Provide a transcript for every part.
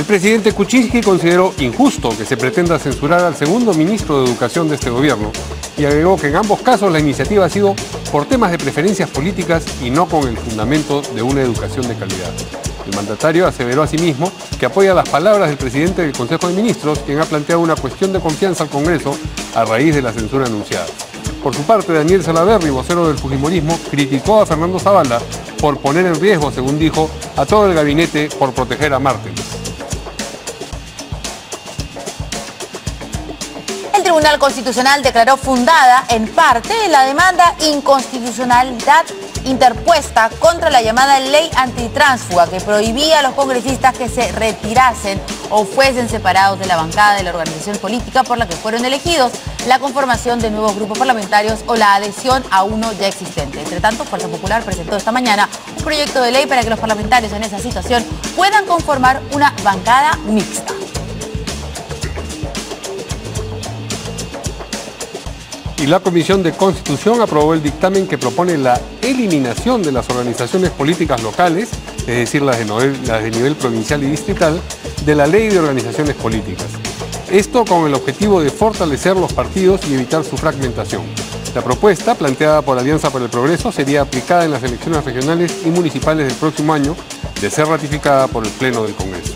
El presidente Kuczynski consideró injusto que se pretenda censurar al segundo ministro de Educación de este gobierno y agregó que en ambos casos la iniciativa ha sido por temas de preferencias políticas y no con el fundamento de una educación de calidad. El mandatario aseveró asimismo que apoya las palabras del presidente del Consejo de Ministros, quien ha planteado una cuestión de confianza al Congreso a raíz de la censura anunciada. Por su parte, Daniel Salaverry, vocero del Fujimorismo, criticó a Fernando Zavala por poner en riesgo, según dijo, a todo el gabinete por proteger a Martens. El Tribunal Constitucional declaró fundada, en parte, la demanda inconstitucionalidad interpuesta contra la llamada ley antitránsfuga que prohibía a los congresistas que se retirasen o fuesen separados de la bancada de la organización política por la que fueron elegidos, la conformación de nuevos grupos parlamentarios o la adhesión a uno ya existente. Entre tanto, Fuerza Popular presentó esta mañana un proyecto de ley para que los parlamentarios en esa situación puedan conformar una bancada mixta. Y la Comisión de Constitución aprobó el dictamen que propone la eliminación de las organizaciones políticas locales, es decir, las de nivel provincial y distrital, de la Ley de Organizaciones Políticas. Esto con el objetivo de fortalecer los partidos y evitar su fragmentación. La propuesta, planteada por Alianza para el Progreso, sería aplicada en las elecciones regionales y municipales del próximo año, de ser ratificada por el Pleno del Congreso.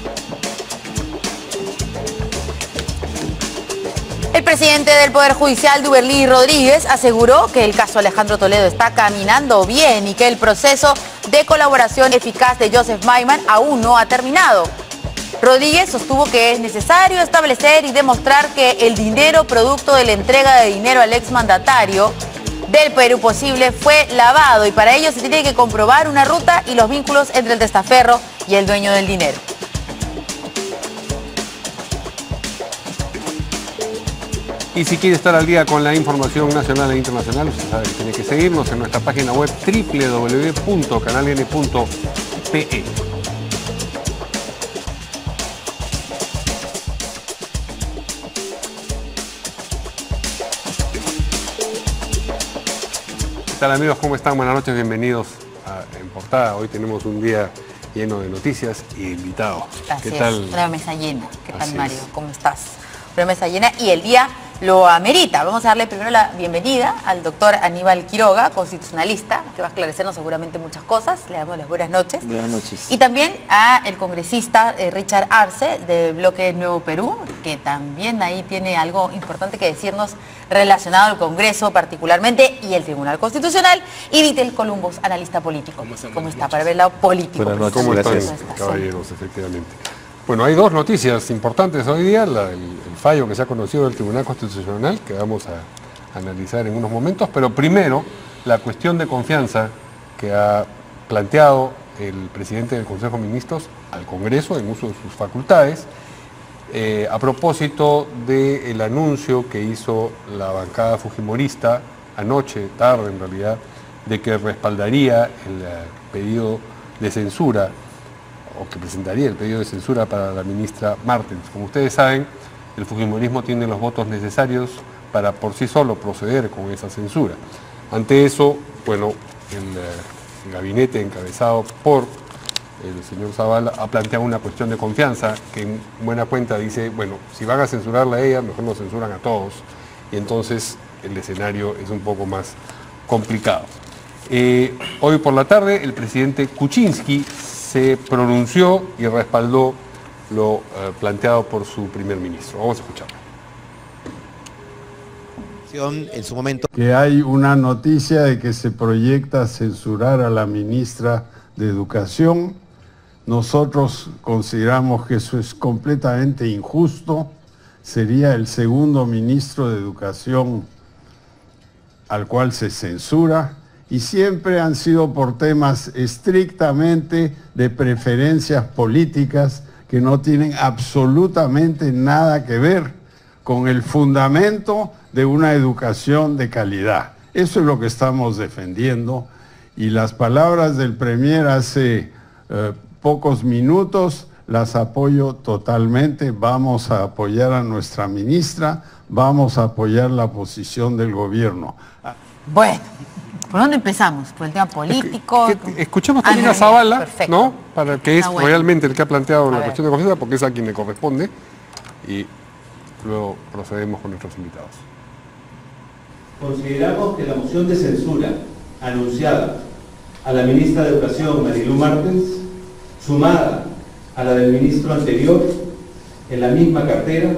El presidente del Poder Judicial, Duberlí Rodríguez, aseguró que el caso Alejandro Toledo está caminando bien y que el proceso de colaboración eficaz de Joseph Maiman aún no ha terminado. Rodríguez sostuvo que es necesario establecer y demostrar que el dinero producto de la entrega de dinero al exmandatario del Perú Posible fue lavado y para ello se tiene que comprobar una ruta y los vínculos entre el testaferro y el dueño del dinero. Y si quiere estar al día con la información nacional e internacional, usted sabe que tiene que seguirnos en nuestra página web www.canaln.pe. ¿Qué tal, amigos? ¿Cómo están? Buenas noches, bienvenidos a En Portada. Hoy tenemos un día lleno de noticias y invitados. Así ¿Qué tal? Es, una mesa llena. ¿Qué tal, Así Mario? es. ¿Cómo estás? Una mesa llena y el día lo amerita. Vamos a darle primero la bienvenida al doctor Aníbal Quiroga, constitucionalista, que va a esclarecernos seguramente muchas cosas. Le damos las buenas noches. Buenas noches. Y también a el congresista Richard Arce, del bloque Nuevo Perú, que también ahí tiene algo importante que decirnos relacionado al Congreso particularmente y el Tribunal Constitucional. Y Ditel Columbus, analista político. ¿Cómo está? Para ver el lado político. Buenas noches, ¿Cómo están, gracias. caballeros? Efectivamente. Bueno, hay dos noticias importantes hoy día. El fallo que se ha conocido del Tribunal Constitucional, que vamos a analizar en unos momentos, pero primero la cuestión de confianza que ha planteado el presidente del Consejo de Ministros al Congreso en uso de sus facultades, a propósito del anuncio que hizo la bancada fujimorista anoche, tarde en realidad, de que respaldaría el pedido de censura o que presentaría el pedido de censura para la ministra Martens. Como ustedes saben, el fujimorismo tiene los votos necesarios para por sí solo proceder con esa censura. Ante eso, bueno, el gabinete encabezado por el señor Zavala ha planteado una cuestión de confianza que en buena cuenta dice, bueno, si van a censurarla a ella, mejor nos censuran a todos. Y entonces el escenario es un poco más complicado. Hoy por la tarde el presidente Kuczynski se pronunció y respaldó lo planteado por su primer ministro. Vamos a escucharlo. En su momento. Que hay una noticia de que se proyecta censurar a la ministra de Educación. Nosotros consideramos que eso es completamente injusto. Sería el segundo ministro de Educación al cual se censura. Y siempre han sido por temas estrictamente de preferencias políticas que no tienen absolutamente nada que ver con el fundamento de una educación de calidad. Eso es lo que estamos defendiendo y las palabras del Premier hace pocos minutos las apoyo totalmente. Vamos a apoyar a nuestra ministra, vamos a apoyar la posición del gobierno. Bueno. ¿Por dónde empezamos? ¿Por el tema político? Escuchemos también a Zavala, ¿no? para el que es realmente el que ha planteado la cuestión de confianza, porque es a quien le corresponde, y luego procedemos con nuestros invitados. Consideramos que la moción de censura anunciada a la ministra de Educación, Marilu Martens, sumada a la del ministro anterior en la misma cartera,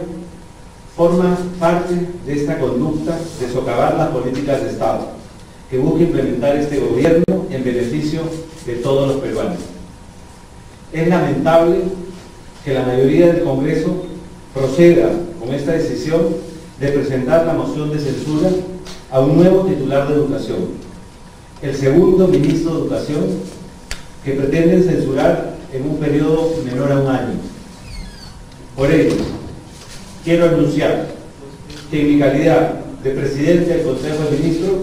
forma parte de esta conducta de socavar las políticas de Estado que busca implementar este gobierno en beneficio de todos los peruanos. Es lamentable que la mayoría del Congreso proceda con esta decisión de presentar la moción de censura a un nuevo titular de Educación, el segundo ministro de Educación, que pretenden censurar en un periodo menor a un año. Por ello, quiero anunciar que en mi calidad de presidente del Consejo de Ministros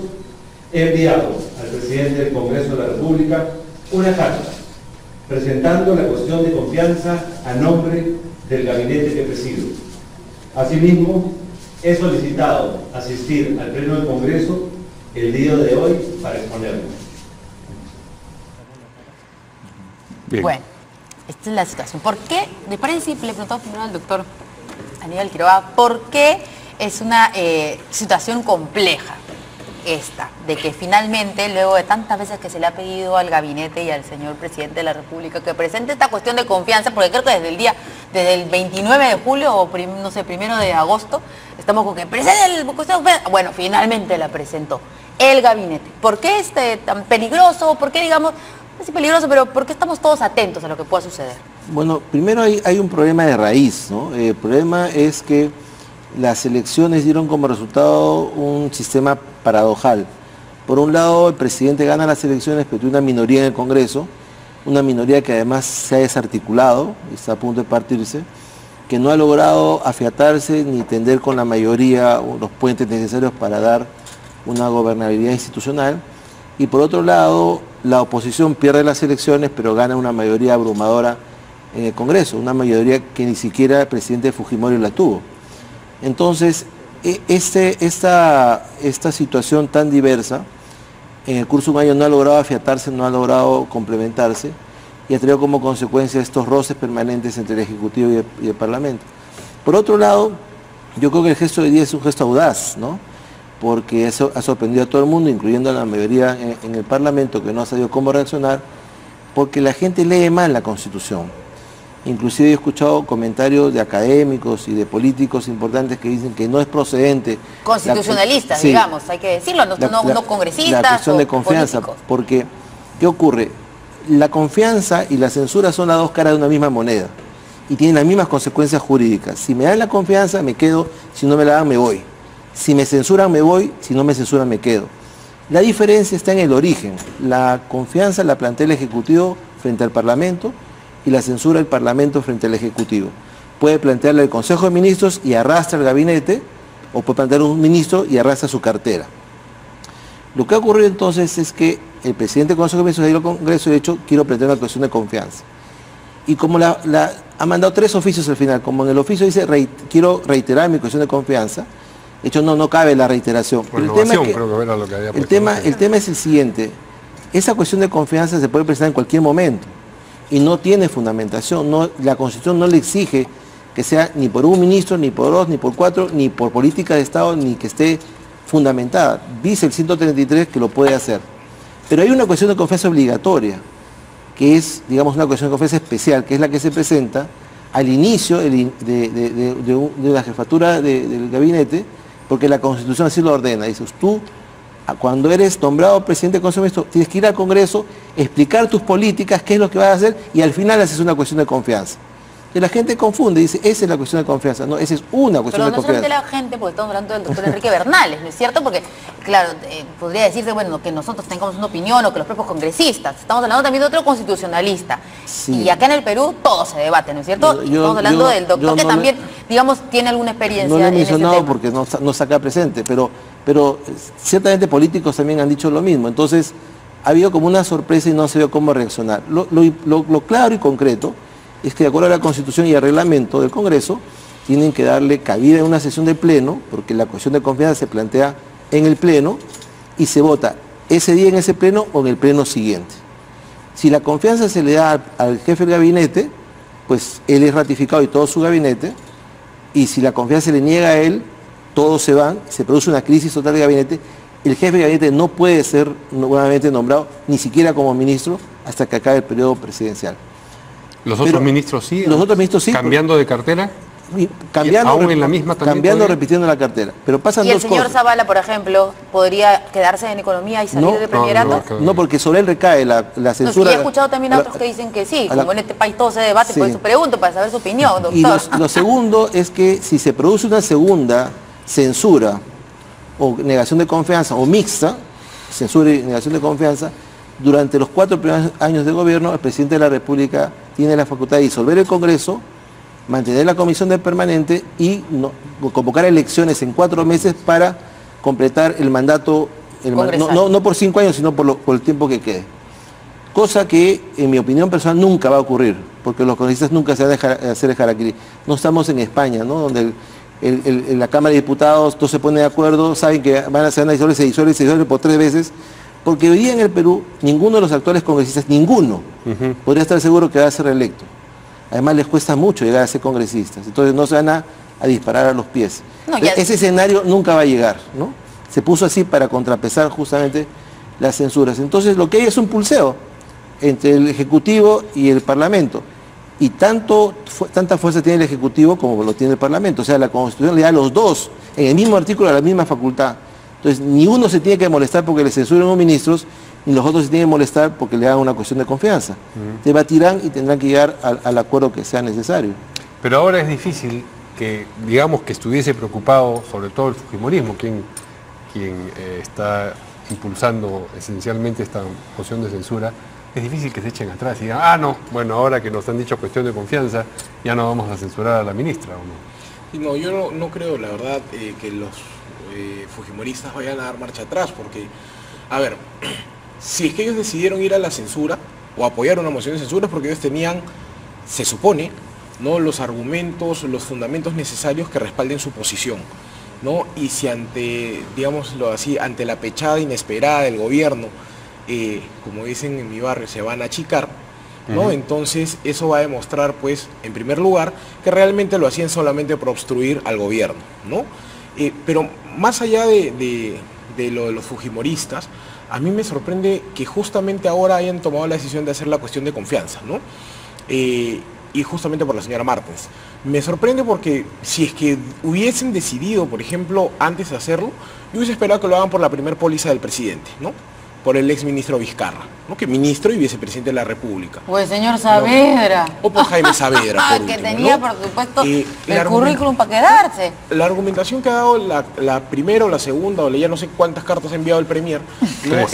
he enviado al presidente del Congreso de la República una carta presentando la cuestión de confianza a nombre del gabinete que presido. Asimismo, he solicitado asistir al Pleno del Congreso el día de hoy para exponerlo. Bien. Bueno, esta es la situación. ¿Por qué? Me parece simple, le preguntamos primero al doctor Aníbal Quiroga, ¿por qué es una situación compleja esta? De que finalmente, luego de tantas veces que se le ha pedido al gabinete y al señor presidente de la República que presente esta cuestión de confianza, porque creo que desde el 29 de julio o no sé, 1 de agosto, estamos con que presente la cuestión de confianza. Bueno, finalmente la presentó el gabinete. ¿Por qué tan peligroso? ¿Por qué, digamos, no es peligroso, pero por qué estamos todos atentos a lo que pueda suceder? Bueno, primero hay un problema de raíz, ¿no? El problema es que las elecciones dieron como resultado un sistema paradojal. Por un lado, el presidente gana las elecciones, pero tiene una minoría en el Congreso, una minoría que además se ha desarticulado, está a punto de partirse, que no ha logrado afiatarse ni tender con la mayoría los puentes necesarios para dar una gobernabilidad institucional. Y por otro lado, la oposición pierde las elecciones, pero gana una mayoría abrumadora en el Congreso, una mayoría que ni siquiera el presidente Fujimori la tuvo. Entonces, esta situación tan diversa, en el curso de un año no ha logrado afiatarse, no ha logrado complementarse, y ha traído como consecuencia estos roces permanentes entre el Ejecutivo y el Parlamento. Por otro lado, yo creo que el gesto de hoy día es un gesto audaz, ¿no? Porque eso ha sorprendido a todo el mundo, incluyendo a la mayoría en el Parlamento, que no ha sabido cómo reaccionar, porque la gente lee mal la Constitución. Inclusive he escuchado comentarios de académicos y de políticos importantes que dicen que no es procedente. Constitucionalistas, digamos, hay que decirlo, no congresistas. La cuestión de confianza, políticos. Porque, ¿qué ocurre? La confianza y la censura son las dos caras de una misma moneda y tienen las mismas consecuencias jurídicas. Si me dan la confianza, me quedo; si no me la dan, me voy. Si me censuran, me voy; si no me censuran, me quedo. La diferencia está en el origen. La confianza la plantea el Ejecutivo frente al Parlamento y la censura el Parlamento frente al Ejecutivo. Puede plantearle el Consejo de Ministros y arrastra el gabinete, o puede plantear un ministro y arrastra su cartera. Lo que ha ocurrido entonces es que el presidente del Consejo de Ministros ha ido al Congreso y ha dicho: quiero plantear una cuestión de confianza. Y como ha mandado 3 oficios al final, como en el oficio dice quiero reiterar mi cuestión de confianza, de hecho no cabe la reiteración. Pero el tema es el siguiente: esa cuestión de confianza se puede presentar en cualquier momento y no tiene fundamentación. La Constitución no le exige que sea ni por un ministro, ni por 2, ni por 4, ni por política de Estado, ni que esté fundamentada. Dice el 133 que lo puede hacer. Pero hay una cuestión de confianza obligatoria, que es, digamos, una cuestión de confianza especial, que es la que se presenta al inicio de la jefatura del gabinete, porque la Constitución así lo ordena. Dices, tú, cuando eres nombrado presidente del Consejo de Ministros, tienes que ir al Congreso, explicar tus políticas, qué es lo que vas a hacer, y al final haces una cuestión de confianza. Y la gente confunde, dice, esa es la cuestión de confianza. No, esa es una cuestión de confianza. Pero no solamente la gente, porque estamos hablando del doctor Enrique Bernales, ¿no es cierto? Porque, claro, podría decirse, bueno, que nosotros tengamos una opinión, o que los propios congresistas. Estamos hablando también de otro constitucionalista. Sí. Y acá en el Perú todo se debate, ¿no es cierto? Estamos hablando del doctor que también, digamos, tiene alguna experiencia. No lo he mencionado porque no está acá presente, pero ciertamente políticos también han dicho lo mismo. Entonces, ha habido como una sorpresa y no se vio cómo reaccionar. Lo claro y concreto es que, de acuerdo a la Constitución y al reglamento del Congreso, tienen que darle cabida en una sesión de Pleno, porque la cuestión de confianza se plantea en el Pleno y se vota ese día en ese Pleno o en el Pleno siguiente. Si la confianza se le da al jefe del gabinete, pues él es ratificado y todo su gabinete, y si la confianza se le niega a él, todos se van, se produce una crisis total del gabinete, el jefe de gabinete no puede ser nuevamente nombrado, ni siquiera como ministro, hasta que acabe el periodo presidencial. ¿Los otros ministros sí? Los otros ministros sí. ¿Cambiando de cartera? Cambiando, ¿Aún en la misma también cambiando, podría? repitiendo la cartera. Pero pasan ¿Y el dos señor cosas. Zavala, por ejemplo, podría quedarse en economía y salir de primerato? No, porque sobre él recae la No, censura. sí, he escuchado también a otros que dicen que sí, como en este país todo se debate, Sí. por eso pregunto, para saber su opinión, doctor. Y lo segundo es que si se produce una segunda censura o negación de confianza o mixta, censura y negación de confianza, durante los 4 primeros años de gobierno el presidente de la República tiene la facultad de disolver el Congreso, mantener la comisión de permanente y convocar elecciones en 4 meses para completar el mandato, no por 5 años, sino por el tiempo que quede. Cosa que, en mi opinión personal, nunca va a ocurrir, porque los congresistas nunca se van a hacer el jaraquiri. No estamos en España, ¿no? Donde la Cámara de Diputados todos se ponen de acuerdo, saben que se van a disolver, se disuelve por 3 veces, porque hoy día en el Perú, ninguno de los actuales congresistas, ninguno, podría estar seguro que va a ser reelecto. Además les cuesta mucho llegar a ser congresistas, entonces no se van a disparar a los pies. Ese escenario nunca va a llegar, ¿no? Se puso así para contrapesar justamente las censuras. Entonces lo que hay es un pulseo entre el Ejecutivo y el Parlamento. Y tanta fuerza tiene el Ejecutivo como lo tiene el Parlamento. O sea, la Constitución le da a los dos, en el mismo artículo, la misma facultad. Entonces, ni uno se tiene que molestar porque le censuren a los ministros, ni los otros se tienen que molestar porque le hagan una cuestión de confianza. Debatirán y tendrán que llegar al acuerdo que sea necesario. Pero ahora es difícil que, digamos, que estuviese preocupado, sobre todo el fujimorismo, quien está impulsando esencialmente esta moción de censura. Es difícil que se echen atrás y digan, no, bueno, ahora que nos han dicho cuestión de confianza, ya no vamos a censurar a la ministra, ¿o no? No, yo no creo, la verdad, que los fujimoristas vayan a dar marcha atrás, porque, a ver, si es que ellos decidieron ir a la censura o apoyar una moción de censura es porque ellos tenían, se supone, ¿no?, los argumentos, los fundamentos necesarios que respalden su posición, ¿no? Y si ante, digámoslo así, ante la pechada inesperada del gobierno, como dicen en mi barrio, se van a achicar, ¿no? Entonces eso va a demostrar, pues, en primer lugar, que realmente lo hacían solamente por obstruir al gobierno, ¿no? Pero más allá de lo de los fujimoristas, a mí me sorprende que justamente ahora hayan tomado la decisión de hacer la cuestión de confianza, ¿no? Y justamente por la señora Martens. Me sorprende porque si es que hubiesen decidido, por ejemplo, antes de hacerlo, yo hubiese esperado que lo hagan por la primer póliza del presidente, ¿no? Por el ex ministro Vizcarra, ¿no?, que ministro y vicepresidente de la República. O el señor Saavedra. O por Jaime Saavedra, por que último, tenía, ¿no? por supuesto, el la currículum para quedarse. La argumentación que ha dado la primera o la segunda, o ya no sé cuántas cartas ha enviado el Premier, ¿no?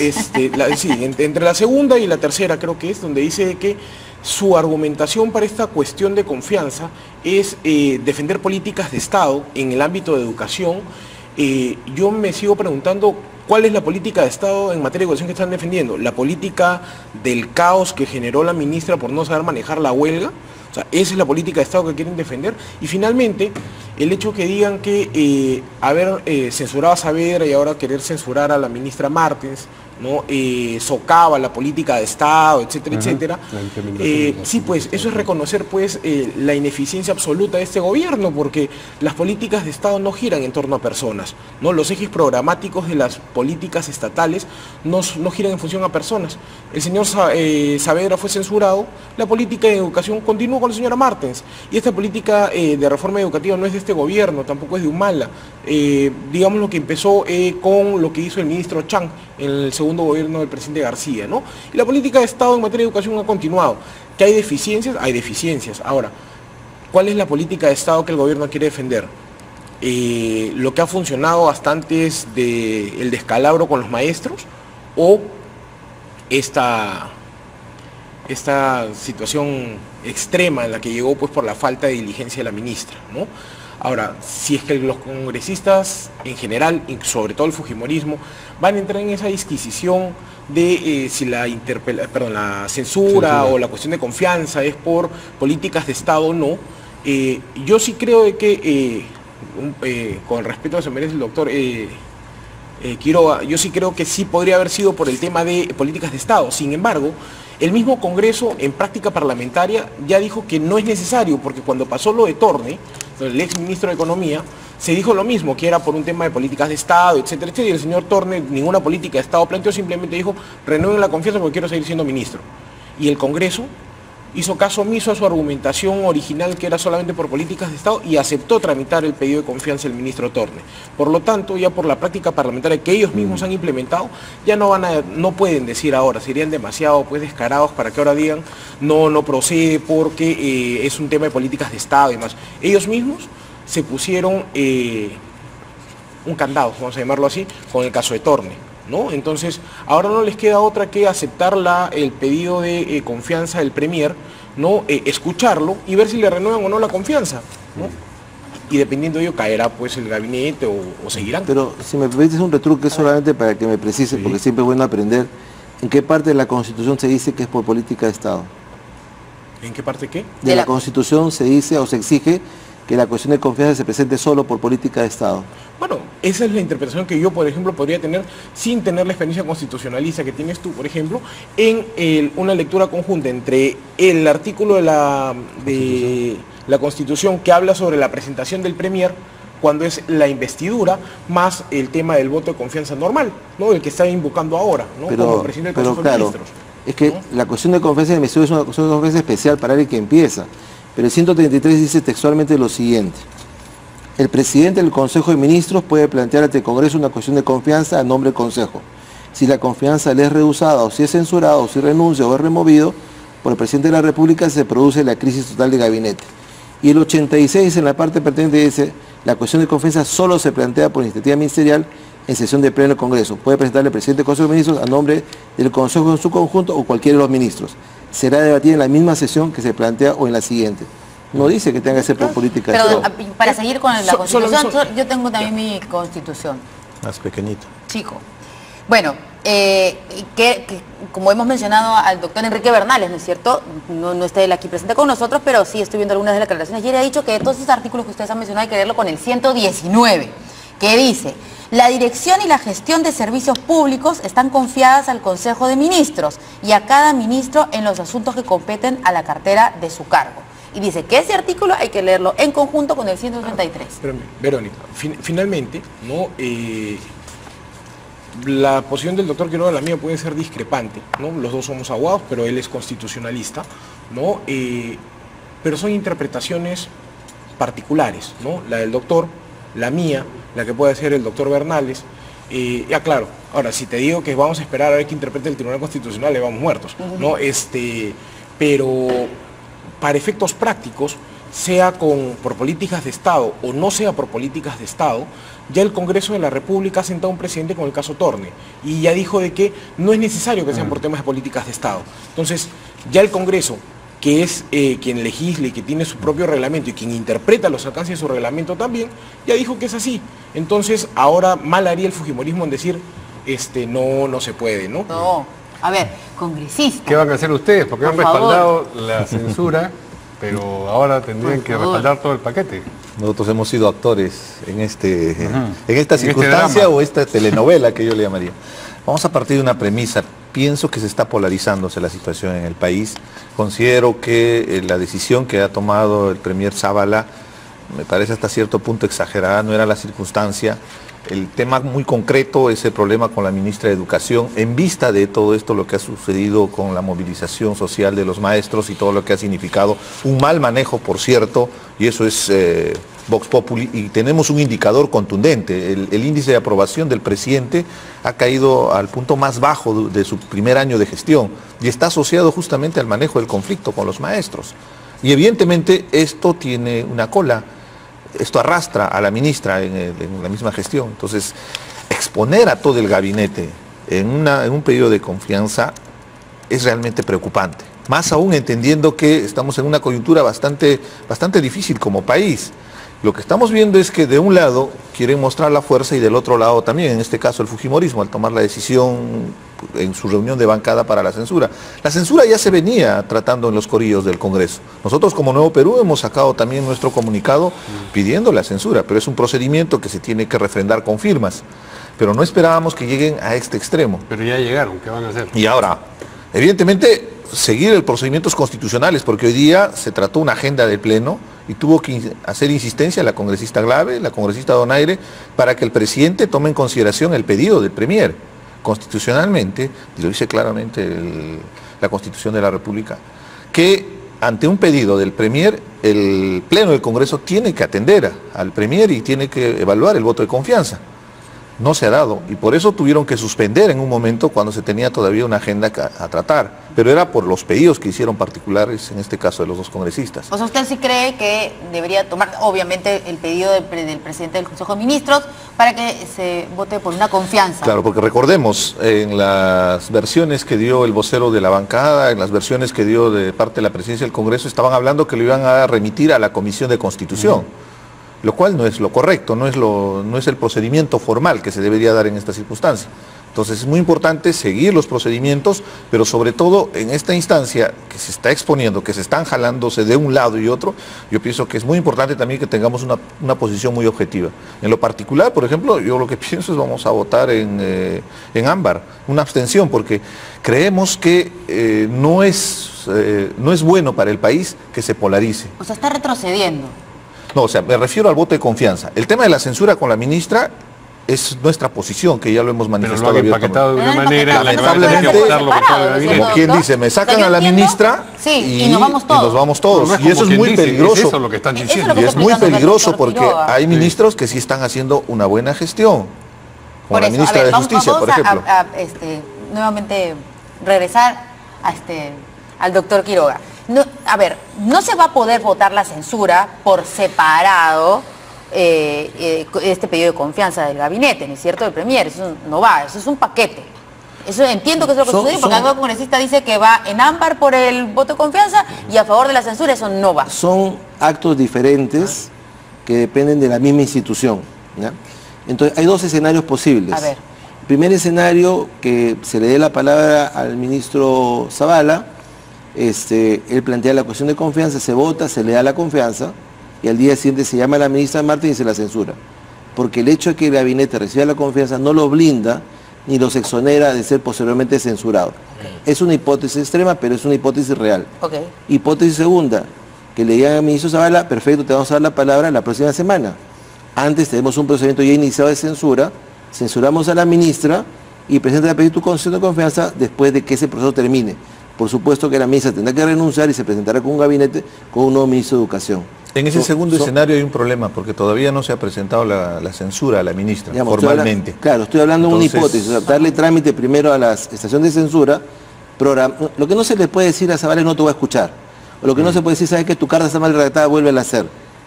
Entre la segunda y la tercera creo que es, donde dice que su argumentación para esta cuestión de confianza es defender políticas de Estado en el ámbito de educación. Yo me sigo preguntando cuál es la política de Estado en materia de educación que están defendiendo. La política del caos que generó la ministra por no saber manejar la huelga. O sea, esa es la política de Estado que quieren defender. Y finalmente, el hecho que digan que haber censurado a Saavedra y ahora querer censurar a la ministra Martens, ¿no?, socava la política de Estado, etcétera, etcétera. Sí, pues eso es reconocer, pues, la ineficiencia absoluta de este gobierno, porque las políticas de Estado no giran en torno a personas, ¿no? Los ejes programáticos de las políticas estatales no giran en función a personas. El señor Saavedra fue censurado, la política de educación continuó con la señora Martens, y esta política de reforma educativa no es de este gobierno, tampoco es de Humala. Digamos lo que empezó con lo que hizo el ministro Chang en el segundo gobierno del presidente García, ¿no? Y la política de Estado en materia de educación ha continuado. ¿Que hay deficiencias? Hay deficiencias. Ahora, ¿cuál es la política de Estado que el gobierno quiere defender? ¿Lo que ha funcionado bastante es el descalabro con los maestros? ¿O esta situación extrema en la que llegó, pues, por la falta de diligencia de la ministra, ¿no? Ahora, si es que los congresistas en general, y sobre todo el fujimorismo, van a entrar en esa disquisición de si la censura o la cuestión de confianza es por políticas de Estado o no, yo sí creo de que, con el respeto que se merece el doctor Quiroga, yo sí creo que sí podría haber sido por el tema de políticas de Estado. Sin embargo, el mismo Congreso en práctica parlamentaria ya dijo que no es necesario, porque cuando pasó lo de Torne, el ex ministro de Economía, se dijo lo mismo, que era por un tema de políticas de Estado, etcétera, etcétera, y el señor Torne ninguna política de Estado planteó, simplemente dijo, renueven la confianza porque quiero seguir siendo ministro. Y el Congreso hizo caso omiso a su argumentación original, que era solamente por políticas de Estado, y aceptó tramitar el pedido de confianza del ministro Torne. Por lo tanto, ya por la práctica parlamentaria que ellos mismos han implementado, ya no pueden decir ahora, serían demasiado pues descarados para que ahora digan no procede porque es un tema de políticas de Estado y demás. Ellos mismos se pusieron un candado, vamos a llamarlo así, con el caso de Torne, ¿no? Entonces, ahora no les queda otra que aceptar el pedido de confianza del Premier, ¿no? Escucharlo y ver si le renuevan o no la confianza, ¿no? Y dependiendo de ello caerá pues el gabinete o seguirán. Pero si me permites un retruque solamente para que me precises, porque siempre es bueno aprender, ¿en qué parte de la Constitución se dice que es por política de Estado? ¿En qué parte qué? De la Constitución se dice o se exige que la cuestión de confianza se presente solo por política de Estado. Bueno, esa es la interpretación que yo, por ejemplo, podría tener sin tener la experiencia constitucionalista que tienes tú, por ejemplo, en una lectura conjunta entre el artículo de la Constitución que habla sobre la presentación del Premier cuando es la investidura, más el tema del voto de confianza normal, ¿no? El que está invocando ahora, ¿no? Como presidente del Consejo de Ministros. Es que la cuestión de confianza de investidura es una cuestión de confianza especial para el que empieza. Pero el 133 dice textualmente lo siguiente: el presidente del Consejo de Ministros puede plantear ante el Congreso una cuestión de confianza a nombre del Consejo. Si la confianza le es rehusada, o si es censurado, o si renuncia o es removido por el presidente de la República, se produce la crisis total de gabinete. Y el 86 en la parte pertinente dice: la cuestión de confianza solo se plantea por iniciativa ministerial en sesión de pleno del Congreso. Puede presentarle el presidente del Consejo de Ministros a nombre del Consejo en su conjunto o cualquiera de los ministros. Será debatida en la misma sesión que se plantea o en la siguiente. No dice que tenga que ser por política de Estado. Pero para seguir con la Constitución, yo tengo también mi Constitución. Más pequeñito. Chico. Bueno, como hemos mencionado al doctor Enrique Bernales, ¿no es cierto? No está él aquí presente con nosotros, pero sí estoy viendo algunas de las declaraciones. Ayer ha dicho que todos esos artículos que ustedes han mencionado hay que leerlo con el 119, que dice: la dirección y la gestión de servicios públicos están confiadas al Consejo de Ministros y a cada ministro en los asuntos que competen a la cartera de su cargo. Y dice que ese artículo hay que leerlo en conjunto con el 133. Pero, Verónica, finalmente, ¿no? La posición del doctor Quiroga y la mía puede ser discrepante, ¿no? Los dos somos abogados, pero él es constitucionalista, ¿no? Pero son interpretaciones particulares, ¿no? La del doctor, la mía, la que puede hacer el doctor Bernales. Ya claro, ahora si te digo que vamos a esperar a ver qué interprete el Tribunal Constitucional, le vamos muertos, ¿no? Pero para efectos prácticos, sea por políticas de Estado o no sea por políticas de Estado, ya el Congreso de la República ha sentado un presidente con el caso Torne y ya dijo de que no es necesario que sean por temas de políticas de Estado. Entonces, ya el Congreso, que es quien legisle y que tiene su propio reglamento y quien interpreta los alcances de su reglamento también, ya dijo que es así. Entonces, ahora mal haría el fujimorismo en decir, no se puede, ¿no? No, a ver, congresistas. ¿Qué van a hacer ustedes? Porque han respaldado la censura, pero ahora tendrían que respaldar todo el paquete. Nosotros hemos sido actores en esta circunstancia o esta telenovela que yo le llamaría. Vamos a partir de una premisa. Pienso que se está polarizándose la situación en el país. Considero que la decisión que ha tomado el premier Zabala me parece hasta cierto punto exagerada, no era la circunstancia. El tema muy concreto es el problema con la ministra de Educación, en vista de todo esto, lo que ha sucedido con la movilización social de los maestros y todo lo que ha significado un mal manejo, por cierto, y eso es Vox Populi, y tenemos un indicador contundente. El índice de aprobación del presidente ha caído al punto más bajo de su primer año de gestión y está asociado justamente al manejo del conflicto con los maestros. Y evidentemente esto tiene una cola. Esto arrastra a la ministra en la misma gestión. Entonces, exponer a todo el gabinete en un periodo de confianza es realmente preocupante. Más aún entendiendo que estamos en una coyuntura bastante difícil como país. Lo que estamos viendo es que de un lado quieren mostrar la fuerza y del otro lado también, en este caso el fujimorismo, al tomar la decisión en su reunión de bancada para la censura. La censura ya se venía tratando en los corillos del Congreso. Nosotros como Nuevo Perú hemos sacado también nuestro comunicado pidiendo la censura, pero es un procedimiento que se tiene que refrendar con firmas. pero no esperábamos que lleguen a este extremo. Pero ya llegaron, ¿qué van a hacer? Y ahora, evidentemente, seguir los procedimientos constitucionales, porque hoy día se trató una agenda del Pleno y tuvo que hacer insistencia la congresista Glave, la congresista Donaire, para que el presidente tome en consideración el pedido del Premier. Constitucionalmente, y lo dice claramente la Constitución de la República, que ante un pedido del Premier, el Pleno del Congreso tiene que atender al Premier y tiene que evaluar el voto de confianza. No se ha dado y por eso tuvieron que suspender en un momento cuando se tenía todavía una agenda a tratar, pero era por los pedidos que hicieron particulares, en este caso de los dos congresistas. O sea, ¿usted sí cree que debería tomar, obviamente, el pedido del presidente del Consejo de Ministros para que se vote por una confianza? Claro, porque recordemos, en las versiones que dio el vocero de la bancada, en las versiones que dio de parte de la presidencia del Congreso, estaban hablando que lo iban a remitir a la Comisión de Constitución. Lo cual no es lo correcto, no es el procedimiento formal que se debería dar en esta circunstancia. Entonces es muy importante seguir los procedimientos, pero sobre todo en esta instancia que se está exponiendo, que se están jalándose de un lado y otro, yo pienso que es muy importante también que tengamos una posición muy objetiva. En lo particular, por ejemplo, yo lo que pienso es vamos a votar en ámbar, una abstención, porque creemos que no es bueno para el país que se polarice. O sea, está retrocediendo. No, o sea, me refiero al voto de confianza. El tema de la censura con la ministra es nuestra posición, que ya lo hemos manifestado. Pero lo han empaquetado de una manera, lamentablemente, como quien dice, me sacan a la ministra y nos vamos todos. Y eso es muy peligroso. Eso es lo que están diciendo. Y es muy peligroso porque hay ministros que sí están haciendo una buena gestión. Como la ministra de Justicia, por ejemplo. Nuevamente regresar al doctor Quiroga. No, a ver, no se va a poder votar la censura por separado este pedido de confianza del gabinete, ¿no es cierto? Del Premier, eso no va, eso es un paquete. Eso entiendo que es lo que sucede, porque algún congresista dice que va en ámbar por el voto de confianza y a favor de la censura, eso no va. Son actos diferentes que dependen de la misma institución, ¿ya? Entonces, hay dos escenarios posibles. A ver. El primer escenario, que se le dé la palabra al ministro Zavala. Él plantea la cuestión de confianza, se vota, se le da la confianza y al día siguiente se llama a la ministra Martín y se la censura. Porque el hecho de que el gabinete reciba la confianza no lo blinda ni los exonera de ser posteriormente censurado. Es una hipótesis extrema, pero es una hipótesis real. Hipótesis segunda, que le digan al ministro Zavala, perfecto, te vamos a dar la palabra la próxima semana. Antes tenemos un procedimiento ya iniciado de censura, censuramos a la ministra y presenta a pedir tu concesión de confianza después de que ese proceso termine. Por supuesto que la ministra tendrá que renunciar y se presentará con un gabinete con un nuevo ministro de Educación. En ese segundo escenario hay un problema, porque todavía no se ha presentado la censura a la ministra, digamos, formalmente. Estoy hablando de una hipótesis, o sea, darle trámite primero a la estación de censura, lo que no se le puede decir a Zavala es no te voy a escuchar, o lo que no se puede decir, sabes que tu carta está mal redactada, vuélvela a hacer.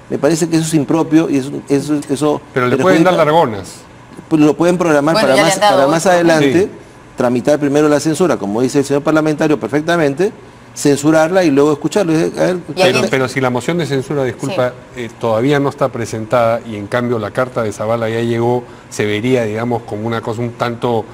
Me parece que eso es impropio y eso pero le pueden dar largonas. Lo pueden programar para más adelante. Sí. Tramitar primero la censura, como dice el señor parlamentario perfectamente, censurarla y luego escucharlo. Pero si la moción de censura, disculpa, todavía no está presentada y en cambio la carta de Zavala ya llegó, se vería, digamos, como una cosa un tanto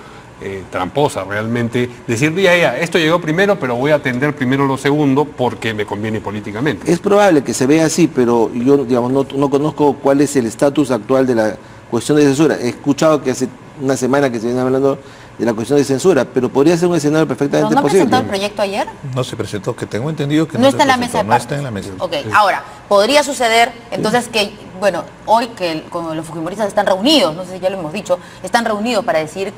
tramposa realmente, decir, ya, esto llegó primero, pero voy a atender primero lo segundo porque me conviene políticamente. Es probable que se vea así, pero yo, digamos, no conozco cuál es el estatus actual de la cuestión de censura. He escuchado que hace una semana que se viene hablando de la cuestión de censura, pero podría ser un escenario perfectamente posible. ¿No presentó el proyecto ayer? No se presentó, que tengo entendido que no está en la mesa de no está en la mesa. Ok, ahora, podría suceder entonces que, bueno, hoy que con los fujimoristas están reunidos, no sé si ya lo hemos dicho, están reunidos para decir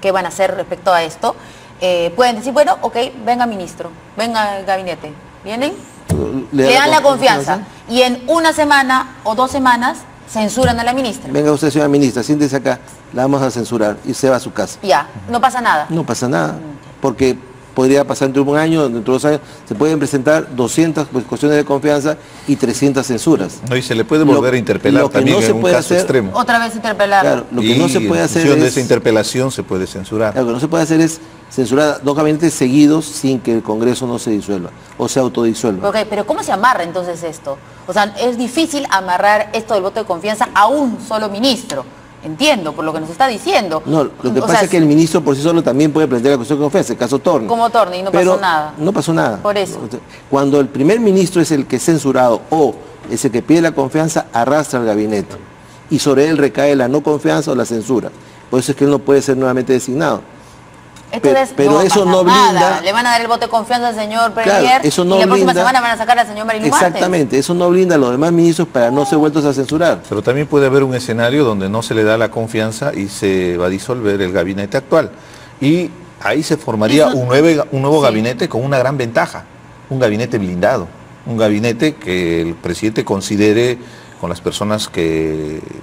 qué van a hacer respecto a esto, pueden decir, bueno, ok, venga ministro, venga el gabinete, ¿vienen? Le dan la confianza y en una semana o 2 semanas censuran a la ministra. Venga usted, señora ministra, siéntese acá, la vamos a censurar y se va a su casa. Ya, no pasa nada. No pasa nada, porque podría pasar dentro de un año, dentro de 2 años, se pueden presentar 200 cuestiones de confianza y 300 censuras. No, y se le puede volver a interpelar también en un caso extremo. Otra vez interpelar. Claro, lo que no se puede hacer es... de esa interpelación se puede censurar. Lo que no se puede hacer es censurar 2 gabinetes seguidos sin que el Congreso no se disuelva o se autodisuelva. Ok, pero ¿cómo se amarra entonces esto? O sea, es difícil amarrar esto del voto de confianza a un solo ministro. Entiendo, por lo que nos está diciendo. No, lo que pasa es que el ministro por sí solo también puede plantear la cuestión de confianza, el caso Torne. Como Torne, y no pasó nada. No pasó nada. Por eso. Cuando el primer ministro es el que es censurado o es el que pide la confianza, arrastra al gabinete. Y sobre él recae la no confianza o la censura. Por eso es que él no puede ser nuevamente designado. Pero eso no blinda. Le van a dar el voto de confianza al señor Premier, claro, eso no y la próxima blinda, semana van a sacar al señor Marilu Martens. Exactamente, eso no blinda a los demás ministros para no ser vueltos a censurar. Pero también puede haber un escenario donde no se le da la confianza y se va a disolver el gabinete actual. Y ahí se formaría un nuevo gabinete con una gran ventaja, un gabinete blindado, un gabinete que el presidente considere con las personas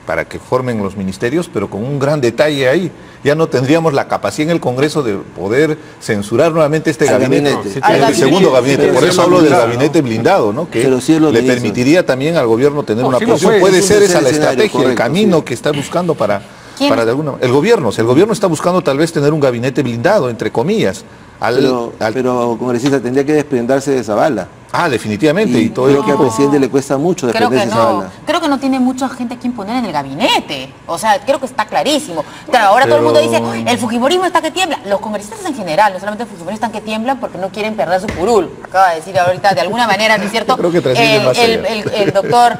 para que formen los ministerios, pero con un gran detalle ahí. Ya no tendríamos la capacidad en el Congreso de poder censurar nuevamente este gabinete, el segundo gabinete. Por eso hablo del gabinete blindado, ¿no? Que le permitiría también al gobierno tener una posición. Puede ser esa la estrategia, el camino que está buscando para de alguna manera. El gobierno está buscando tal vez tener un gabinete blindado, entre comillas. Pero congresista, tendría que desprenderse de Zavala. Definitivamente. Y todo creo que al presidente le cuesta mucho desprenderse de Zavala. Creo que no tiene mucha gente a quien poner en el gabinete. O sea, creo que está clarísimo. Claro, ahora todo el mundo dice, el fujimorismo está que tiembla. Los congresistas en general, no solamente los fujimoristas están que tiemblan porque no quieren perder su curul. Acaba de decir ahorita, de alguna manera, ¿no es cierto? Creo que el doctor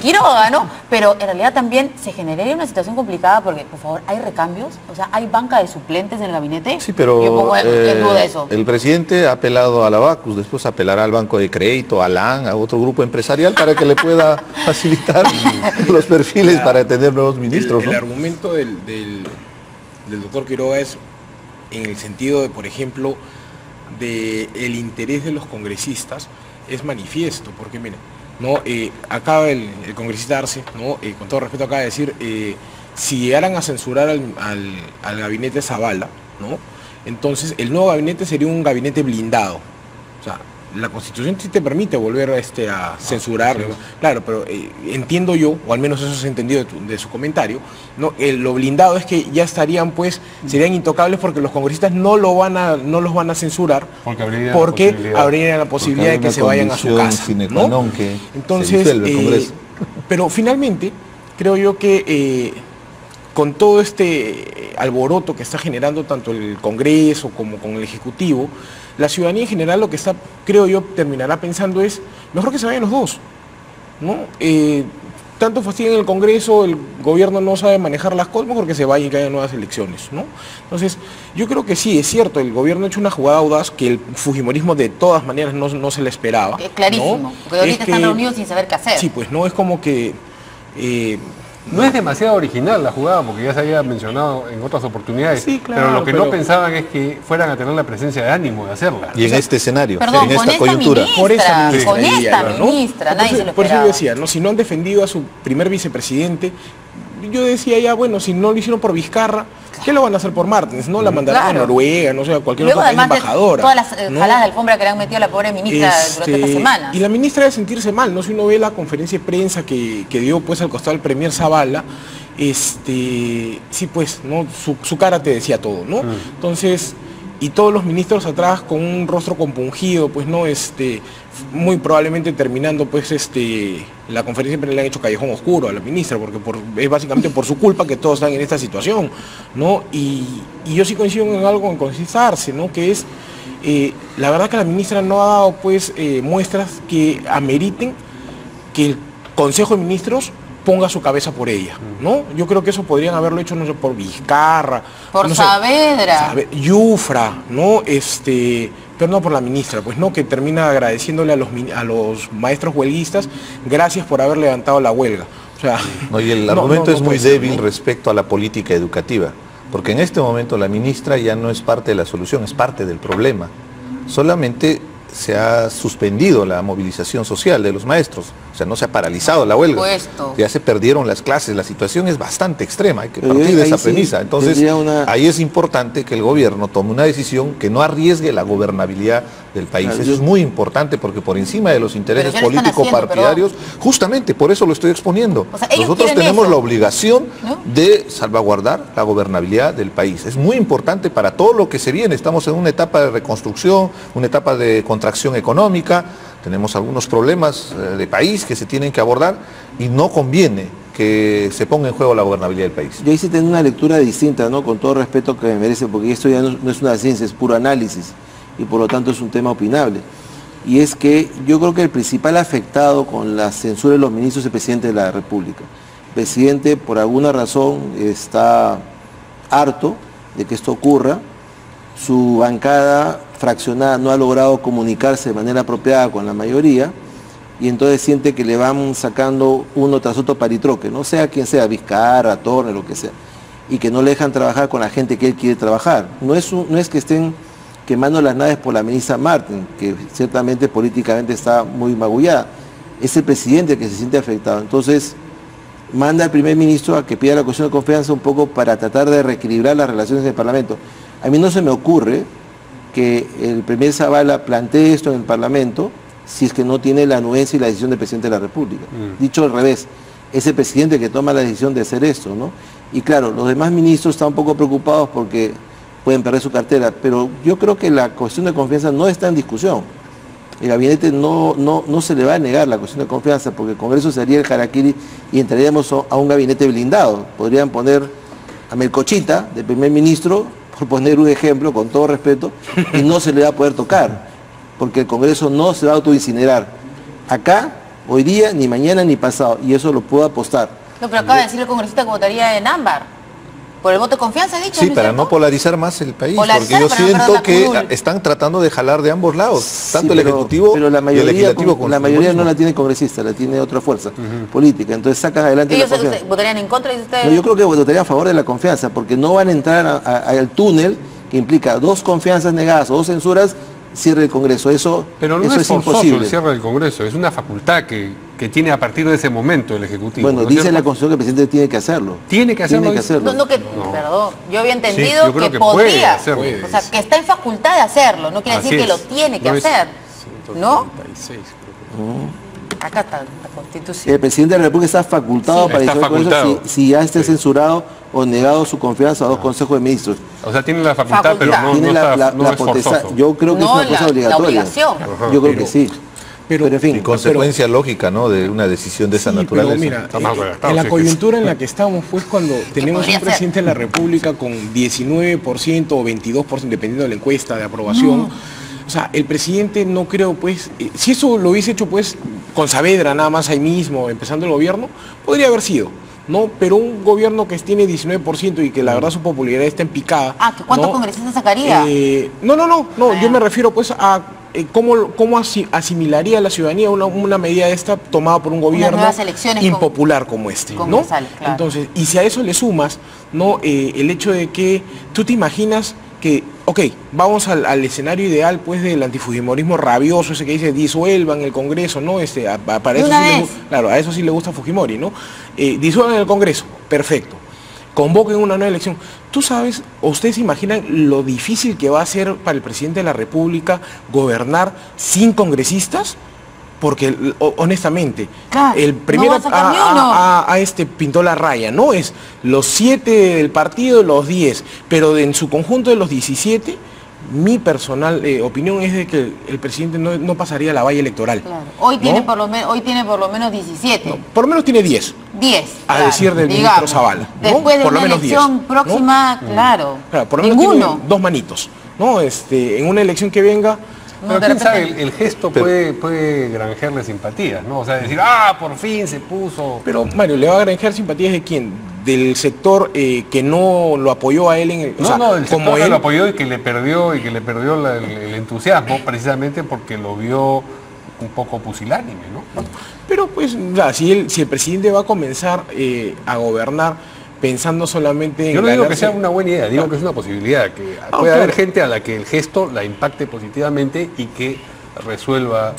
Quiroga, ¿no? Pero en realidad también se generaría una situación complicada porque, por favor, hay recambios. O sea, hay banca de suplentes en el gabinete. Sí, pero yo pongo en duda eso. El presidente ha apelado a la Abacus, después apelará al Banco de Crédito, a LAN, a otro grupo empresarial para que le pueda facilitar los perfiles para tener nuevos ministros. El argumento del doctor Quiroga es en el sentido de, por ejemplo, del interés de los congresistas es manifiesto, porque miren, ¿no? Acaba el congresista Arce, ¿no? Con todo respeto acaba de decir, si llegaran a censurar al gabinete Zavala, ¿no? Entonces el nuevo gabinete sería un gabinete blindado. O sea, la Constitución sí te permite volver a censurar, sí. Claro, pero entiendo yo, o al menos eso se ha entendido de su comentario, ¿no? Lo blindado es que ya estarían, pues, serían intocables porque los congresistas no los van a censurar, porque habría la posibilidad de que se vayan a su casa, ¿no? Entonces, pero finalmente, creo yo que con todo este alboroto que está generando tanto el Congreso como con el Ejecutivo, la ciudadanía en general lo que está, creo yo, terminará pensando es, mejor que se vayan los dos, ¿no? Tanto fastidian el Congreso, el gobierno no sabe manejar las cosas, mejor que se vaya y que haya nuevas elecciones, ¿no? Entonces, yo creo que sí, es cierto, el gobierno ha hecho una jugada audaz que el fujimorismo de todas maneras no se le esperaba. Es clarísimo, ¿no? Porque ahorita están reunidos sin saber qué hacer. Sí, pues no es como que... no es demasiado original la jugada, porque ya se había mencionado en otras oportunidades, sí, claro, pero lo que no pensaban es que fueran a tener la presencia de ánimo de hacerla. Y en este escenario, perdón, en esta coyuntura. Por esa ministra, nadie se lo esperaba. Por eso yo decía, ¿no? Si no han defendido a su primer vicepresidente, yo decía ya, bueno, si no lo hicieron por Vizcarra, ¿qué lo van a hacer por Martens? ¿No? La mandarán a Noruega, no sé, a cualquier otro país embajadora. Todas las jaladas de alfombra que le han metido a la pobre ministra durante esta semana. Y la ministra debe sentirse mal, ¿no? Si uno ve la conferencia de prensa que dio pues al costado del Premier Zavala, sí pues, ¿no? Su cara te decía todo, ¿no? Entonces, y todos los ministros atrás con un rostro compungido, pues, ¿no? Muy probablemente terminando, pues, la conferencia le han hecho callejón oscuro a la ministra, porque es básicamente por su culpa que todos están en esta situación, ¿no? Y yo sí coincido en algo en concisarse, ¿no? Que es, la verdad que la ministra no ha dado, pues, muestras que ameriten que el Consejo de Ministros ponga su cabeza por ella, ¿no? Yo creo que eso podrían haberlo hecho, no sé, por Vizcarra, por no Saavedra, Yufra, ¿no? Pero no por la ministra, pues no, que termina agradeciéndole a los maestros huelguistas, gracias por haber levantado la huelga. O sea, no, y el argumento es muy débil respecto a la política educativa, porque en este momento la ministra ya no es parte de la solución, es parte del problema. Solamente se ha suspendido la movilización social de los maestros, o sea, no se ha paralizado la huelga, ya se perdieron las clases, la situación es bastante extrema, hay que partir de esa premisa. Entonces, ahí es importante que el gobierno tome una decisión que no arriesgue la gobernabilidad del país. Eso es muy importante porque por encima de los intereses políticos partidarios, justamente por eso lo estoy exponiendo. O sea, nosotros tenemos la obligación de salvaguardar la gobernabilidad del país. Es muy importante para todo lo que se viene. Estamos en una etapa de reconstrucción, una etapa de contracción económica, tenemos algunos problemas de país que se tienen que abordar y no conviene que se ponga en juego la gobernabilidad del país. Yo hice tener una lectura distinta, ¿no? Con todo respeto que me merece, porque esto ya no es una ciencia, es puro análisis y por lo tanto es un tema opinable. Y es que yo creo que el principal afectado con la censura de los ministros es el presidente de la República. El presidente por alguna razón está harto de que esto ocurra. Su bancada fraccionada no ha logrado comunicarse de manera apropiada con la mayoría y entonces siente que le van sacando uno tras otro paritroque, no sea quien sea, Vizcarra, Torres, lo que sea, y que no le dejan trabajar con la gente que él quiere trabajar. No es que estén quemando las naves por la ministra Martín, que ciertamente políticamente está muy magullada, es el presidente que se siente afectado. Entonces manda al primer ministro a que pida la cuestión de confianza un poco para tratar de reequilibrar las relaciones del Parlamento. A mí no se me ocurre que el primer Zavala plantee esto en el Parlamento si es que no tiene la anuencia y la decisión del presidente de la República. Dicho al revés, es el presidente que toma la decisión de hacer esto, ¿no? Y claro, los demás ministros están un poco preocupados porque pueden perder su cartera, pero yo creo que la cuestión de confianza no está en discusión. El gabinete no se le va a negar la cuestión de confianza porque el Congreso sería el harakiri y entraríamos a un gabinete blindado. Podrían poner a Melcochita de primer ministro, por poner un ejemplo, con todo respeto, y no se le va a poder tocar, porque el Congreso no se va a autoincinerar. Acá, hoy día, ni mañana ni pasado, y eso lo puedo apostar. No, pero acaba de decir el congresista que votaría en ámbar. Por el voto de confianza, he dicho. Sí, para no polarizar más el país, porque yo siento que están tratando de jalar de ambos lados, tanto el Ejecutivo pero la mayoría, y el Legislativo. La mayoría no la tiene el congresista, la tiene otra fuerza política, entonces sacan adelante ¿Ellos la confianza. votarían en contra, dice usted? No, yo creo que votarían a favor de la confianza, porque no van a entrar al túnel que implica 2 confianzas negadas o 2 censuras, cierre el Congreso. Pero no eso es forzoso imposible. el cierre del Congreso, es una facultad que tiene a partir de ese momento el Ejecutivo. Bueno, ¿no dice la Constitución que el presidente tiene que hacerlo. ¿Tiene que hacerlo? Perdón, yo había entendido yo creo que puede podría, hacerlo. o sea, que está en facultad de hacerlo, no quiere Así decir que es. lo tiene que No es- hacer, ¿no? 136, Acá está la Constitución. El presidente de la República está facultado Sí, para está disolver el Congreso facultado. si ya esté censurado o negado su confianza a 2 consejos de ministros. O sea, tiene la facultad, pero no, Tiene no, la es potestad. forzoso. Yo creo que No, es una cosa la obligatoria. obligación. Yo creo que sí. Pero en fin, Y consecuencia lógica, ¿no?, de una decisión de esa Sí, naturaleza. pero mira, Está más redactado, en la sí, coyuntura en la que estamos, pues cuando tenemos podría un presidente de la República con 19% o 22%, dependiendo de la encuesta de aprobación, o sea, el presidente no creo, pues, si eso lo hubiese hecho, pues, con Saavedra nada más ahí mismo, empezando el gobierno, podría haber sido, ¿no? Pero un gobierno que tiene 19% y que la verdad su popularidad está en picada. Ah, ¿cuántos ¿no? congresistas sacaría? Yo me refiero, pues, a cómo asimilaría la ciudadanía una medida esta tomada por un gobierno nuevas elecciones impopular como este, ¿no? congresales, claro. Entonces, y si a eso le sumas, ¿no?, el hecho de que tú te imaginas que, ok, vamos al escenario ideal, pues, del antifujimorismo rabioso, ese que dice disuelvan el Congreso, ¿no? Para eso claro, a eso sí le gusta Fujimori, ¿no? Disuelvan el Congreso, perfecto. Convoquen una nueva elección. ¿Tú sabes, o ustedes imaginan lo difícil que va a ser para el presidente de la República gobernar sin congresistas? Porque, honestamente, Claro, el primero no va a sacar ni uno. pintó la raya, ¿no? Es los 7 del partido, los 10, pero en su conjunto de los 17, mi personal opinión es de que el presidente no pasaría la valla electoral. Claro. Hoy, ¿no? tiene por lo menos 17. No, por lo menos tiene 10. 10. A decir del ministro Zavala, ¿no? Después de Por lo una menos 10, elección ¿no? próxima, claro. Claro, por lo menos Ninguno. tiene 2 manitos, ¿no? En una elección que venga. No, Pero de quién repente- sabe, el gesto puede granjearle simpatías, ¿no? O sea, decir, por fin se puso. Pero Mario, ¿le va a granjear simpatías de quién? Del sector que no lo apoyó a él en el. El sector que lo apoyó y que le perdió el entusiasmo, precisamente porque lo vio un poco pusilánime, ¿no? Pero pues, si el presidente va a comenzar a gobernar pensando solamente en. Yo no digo que ganarse- sea una buena idea, digo que es una posibilidad, que puede haber gente a la que el gesto la impacte positivamente y que resuelva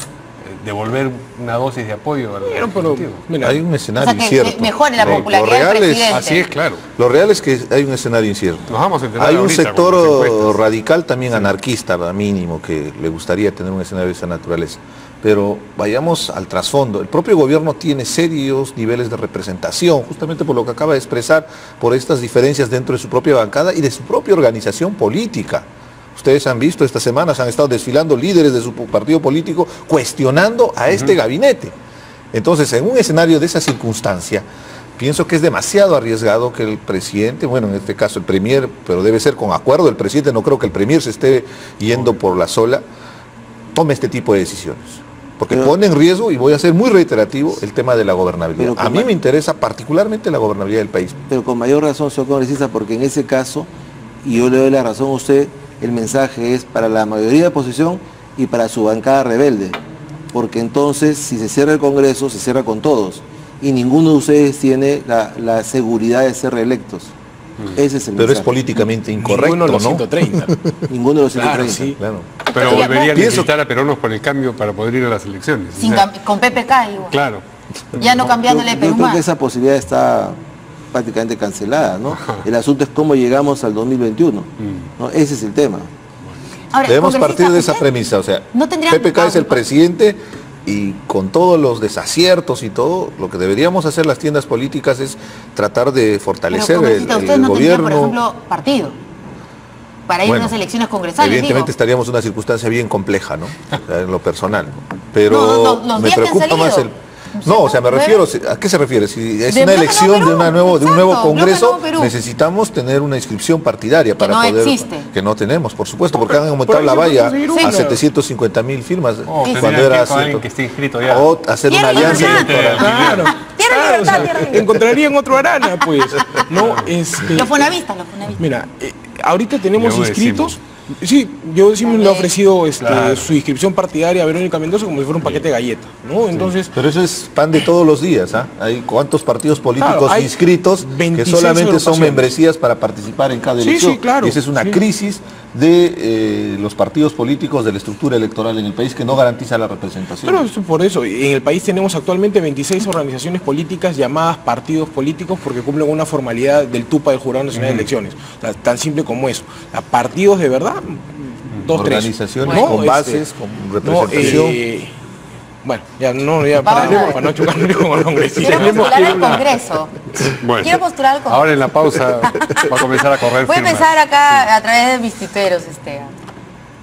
devolver una dosis de apoyo al Pero, Ejecutivo. mira, Hay un escenario O sea, que incierto. mejore la Lo popularidad del real es- presidente. Así es, claro. Lo real es que hay un escenario incierto. Nos vamos a enterar Hay un ahorita sector con las encuestas. radical también anarquista, mínimo, que le gustaría tener un escenario de esa naturaleza. Pero vayamos al trasfondo. El propio gobierno tiene serios niveles de representación, justamente por lo que acaba de expresar, por estas diferencias dentro de su propia bancada y de su propia organización política. Ustedes han visto, estas semanas han estado desfilando líderes de su partido político cuestionando a este gabinete. Entonces, en un escenario de esa circunstancia, pienso que es demasiado arriesgado que el presidente, bueno, en este caso el premier, pero debe ser con acuerdo del presidente, no creo que el premier se esté yendo por la sola, tome este tipo de decisiones. porque pone en riesgo, y voy a ser muy reiterativo, el tema de la gobernabilidad. A mí me interesa particularmente la gobernabilidad del país. Pero con mayor razón, señor congresista, porque en ese caso, y yo le doy la razón a usted, el mensaje es para la mayoría de oposición y para su bancada rebelde, porque entonces si se cierra el Congreso, se cierra con todos, y ninguno de ustedes tiene la seguridad de ser reelectos. Ese es el Pero mensaje. es políticamente incorrecto, Ninguno de los ¿no? 130. Ninguno de los 130. Claro, sí. Claro. Pero volvería a Pienso- necesitar a peruanos por el cambio para poder ir a las elecciones. Sin con PPK igual. Claro. Ya no cambiándole Yo Perú creo más. que esa posibilidad está prácticamente cancelada, ¿no? El asunto es cómo llegamos al 2021, ¿no? Ese es el tema. Ahora, Debemos congresista, partir de esa ¿usted premisa, o sea, no tendría- PPK es el presidente y con todos los desaciertos y todo, lo que deberíamos hacer las tiendas políticas es tratar de Pero, fortalecer congresista, el ustedes no tendrían, gobierno. por ejemplo, partido para ir a unas elecciones congresales, Evidentemente digo. estaríamos en una circunstancia bien compleja, ¿no? O sea, en lo personal, ¿no? Pero los me días que han preocupa más salido. No, o sea, me refiero, ¿a qué se refiere? Si es De una Bloque elección Nuevo Perú, de un nuevo exacto, Congreso, Bloque Nuevo Perú. necesitamos tener una inscripción partidaria para no poder... existe. Que no tenemos, por supuesto, porque han aumentado ahí la se puede valla conseguir a una. 750.000 firmas. Oh, Sí. tendría Cuando que era ir con alguien 100. que esté inscrito ya. O hacer una Tiene alianza libertad. electoral. Claro. Tiene Claro, libertad, o sea, tiene libertad. encontrarían otro Arana, pues. No, Los fonavistas. Mira, ahorita tenemos Yo inscritos. Sí, yo sí me le he ofrecido Claro. su inscripción partidaria a Verónica Mendoza como si fuera un paquete de galletas, ¿no? Entonces, Pero eso es pan de todos los días, ¿ah? Hay cuántos partidos políticos Claro, hay inscritos que 26 solamente son agrupaciones. membresías para participar en cada Sí, elección. sí, claro, Y esa es una sí. crisis de los partidos políticos, de la estructura electoral en el país que no garantiza la representación. pero es por eso, en el país tenemos actualmente 26 organizaciones políticas llamadas partidos políticos porque cumplen una formalidad del TUPA del Jurado Nacional de Elecciones. O sea, tan simple como eso. O sea, partidos de verdad, 2, 3. Organizaciones ¿no? con bases, con representación. Bueno, ya no, ya Vamos a ver. para no chocarme con el congresista. Quiero postular al Congreso. Bueno, Quiero postular al Congreso. ahora en la pausa va a comenzar a correr Voy a firmas. empezar acá a través de mis tuiteros,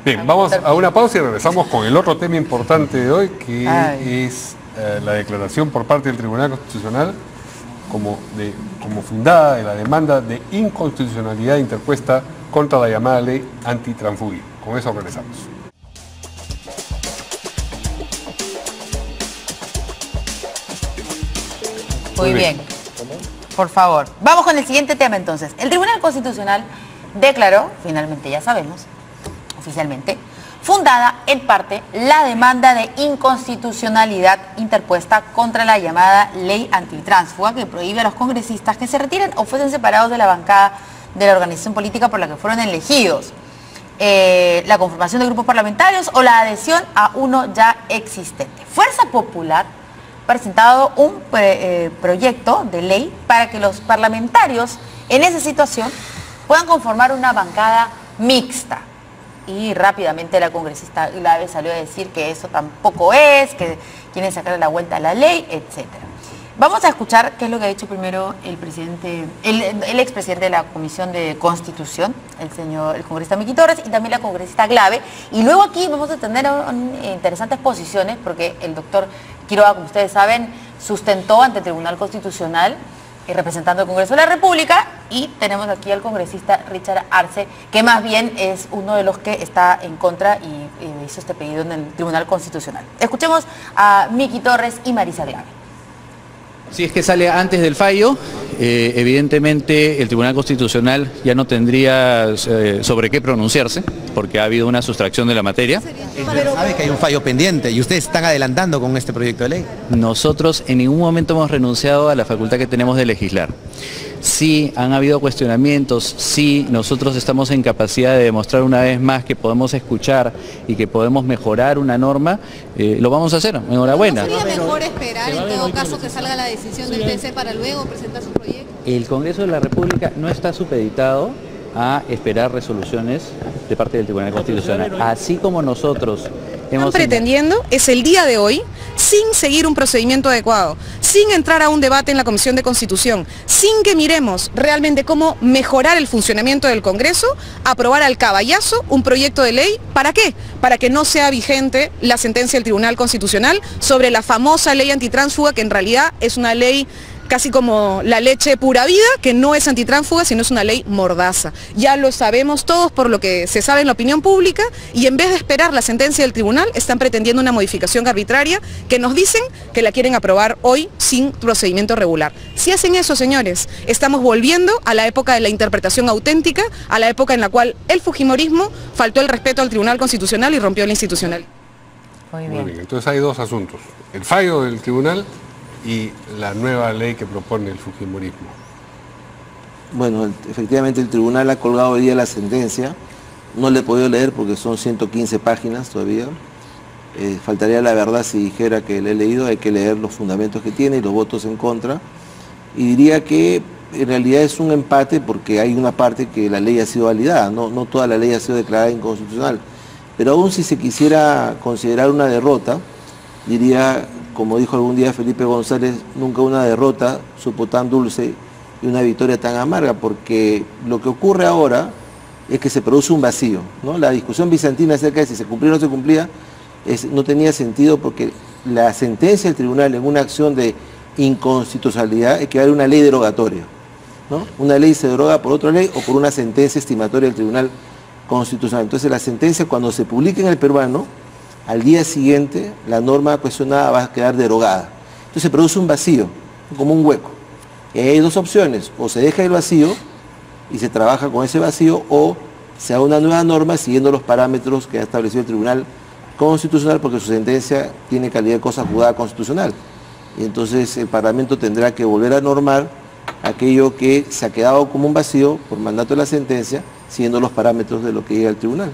Bien, vamos a una pausa y regresamos con el otro tema importante de hoy, que Ay. es la declaración por parte del Tribunal Constitucional como fundada de la demanda de inconstitucionalidad interpuesta contra la llamada ley antitransfugismo. Con eso regresamos. Muy bien. Por favor. Vamos con el siguiente tema entonces. El Tribunal Constitucional declaró, finalmente ya sabemos, oficialmente, fundada en parte la demanda de inconstitucionalidad interpuesta contra la llamada ley antitránsfuga que prohíbe a los congresistas que se retiren o fuesen separados de la bancada de la organización política por la que fueron elegidos. La conformación de grupos parlamentarios o la adhesión a uno ya existente. Fuerza Popular ha presentado un proyecto de ley para que los parlamentarios en esa situación puedan conformar una bancada mixta. Y rápidamente la congresista Glave salió a decir que eso tampoco es, que quieren sacarle la vuelta a la ley, etc. Vamos a escuchar qué es lo que ha dicho primero el presidente, el expresidente de la Comisión de Constitución, el congresista Miki Torres, y también la congresista Glave. Y luego aquí vamos a tener interesantes posiciones, porque el doctor Quiroga, como ustedes saben, sustentó ante el Tribunal Constitucional representando al Congreso de la República, y tenemos aquí al congresista Richard Arce, que más bien es uno de los que está en contra y hizo este pedido en el Tribunal Constitucional. Escuchemos a Miki Torres y Marisa Glave. Si es que sale antes del fallo, evidentemente el Tribunal Constitucional ya no tendría sobre qué pronunciarse, porque ha habido una sustracción de la materia. Sabe que hay un fallo pendiente y ustedes están adelantando con este proyecto de ley. Nosotros en ningún momento hemos renunciado a la facultad que tenemos de legislar. Sí han habido cuestionamientos, sí nosotros estamos en capacidad de demostrar una vez más que podemos escuchar y que podemos mejorar una norma, lo vamos a hacer, enhorabuena. ¿No sería mejor esperar en todo caso que salga la decisión del TC para luego presentar su proyecto? El Congreso de la República no está supeditado a esperar resoluciones de parte del Tribunal Constitucional, así como nosotros Están pretendiendo es el día de hoy, sin seguir un procedimiento adecuado, sin entrar a un debate en la Comisión de Constitución, sin que miremos realmente cómo mejorar el funcionamiento del Congreso, aprobar al caballazo un proyecto de ley. ¿Para qué? Para que no sea vigente la sentencia del Tribunal Constitucional sobre la famosa ley antitránsfuga, que en realidad es una ley casi como la leche pura vida, que no es antitránsfuga, sino es una ley mordaza. Ya lo sabemos todos por lo que se sabe en la opinión pública, y en vez de esperar la sentencia del tribunal, están pretendiendo una modificación arbitraria que nos dicen que la quieren aprobar hoy sin procedimiento regular. Si hacen eso, señores, estamos volviendo a la época de la interpretación auténtica, a la época en la cual el fujimorismo faltó el respeto al Tribunal Constitucional y rompió el institucional. Muy bien. Entonces hay dos asuntos: el fallo del tribunal y la nueva ley que propone el fujimorismo. Bueno, efectivamente el tribunal ha colgado hoy día la sentencia. No le he podido leer porque son 115 páginas todavía. Faltaría la verdad si dijera que le he leído. Hay que leer los fundamentos que tiene y los votos en contra. Y diría que en realidad es un empate porque hay una parte que la ley ha sido validada. No toda la ley ha sido declarada inconstitucional. Pero aún si se quisiera considerar una derrota, diría, como dijo algún día Felipe González, nunca una derrota supo tan dulce y una victoria tan amarga, porque lo que ocurre ahora es que se produce un vacío, ¿no? La discusión bizantina acerca de si se cumplía o no se cumplía no tenía sentido, porque la sentencia del tribunal en una acción de inconstitucionalidad equivale a una ley derogatoria, ¿no? Una ley se deroga por otra ley o por una sentencia estimatoria del tribunal constitucional. Entonces la sentencia, cuando se publique en el peruano, al día siguiente la norma cuestionada va a quedar derogada. Entonces se produce un vacío, como un hueco. Y hay dos opciones: o se deja el vacío y se trabaja con ese vacío, o se da una nueva norma siguiendo los parámetros que ha establecido el Tribunal Constitucional, porque su sentencia tiene calidad de cosa juzgada constitucional. Y entonces el Parlamento tendrá que volver a normar aquello que se ha quedado como un vacío por mandato de la sentencia, siguiendo los parámetros de lo que llega al tribunal.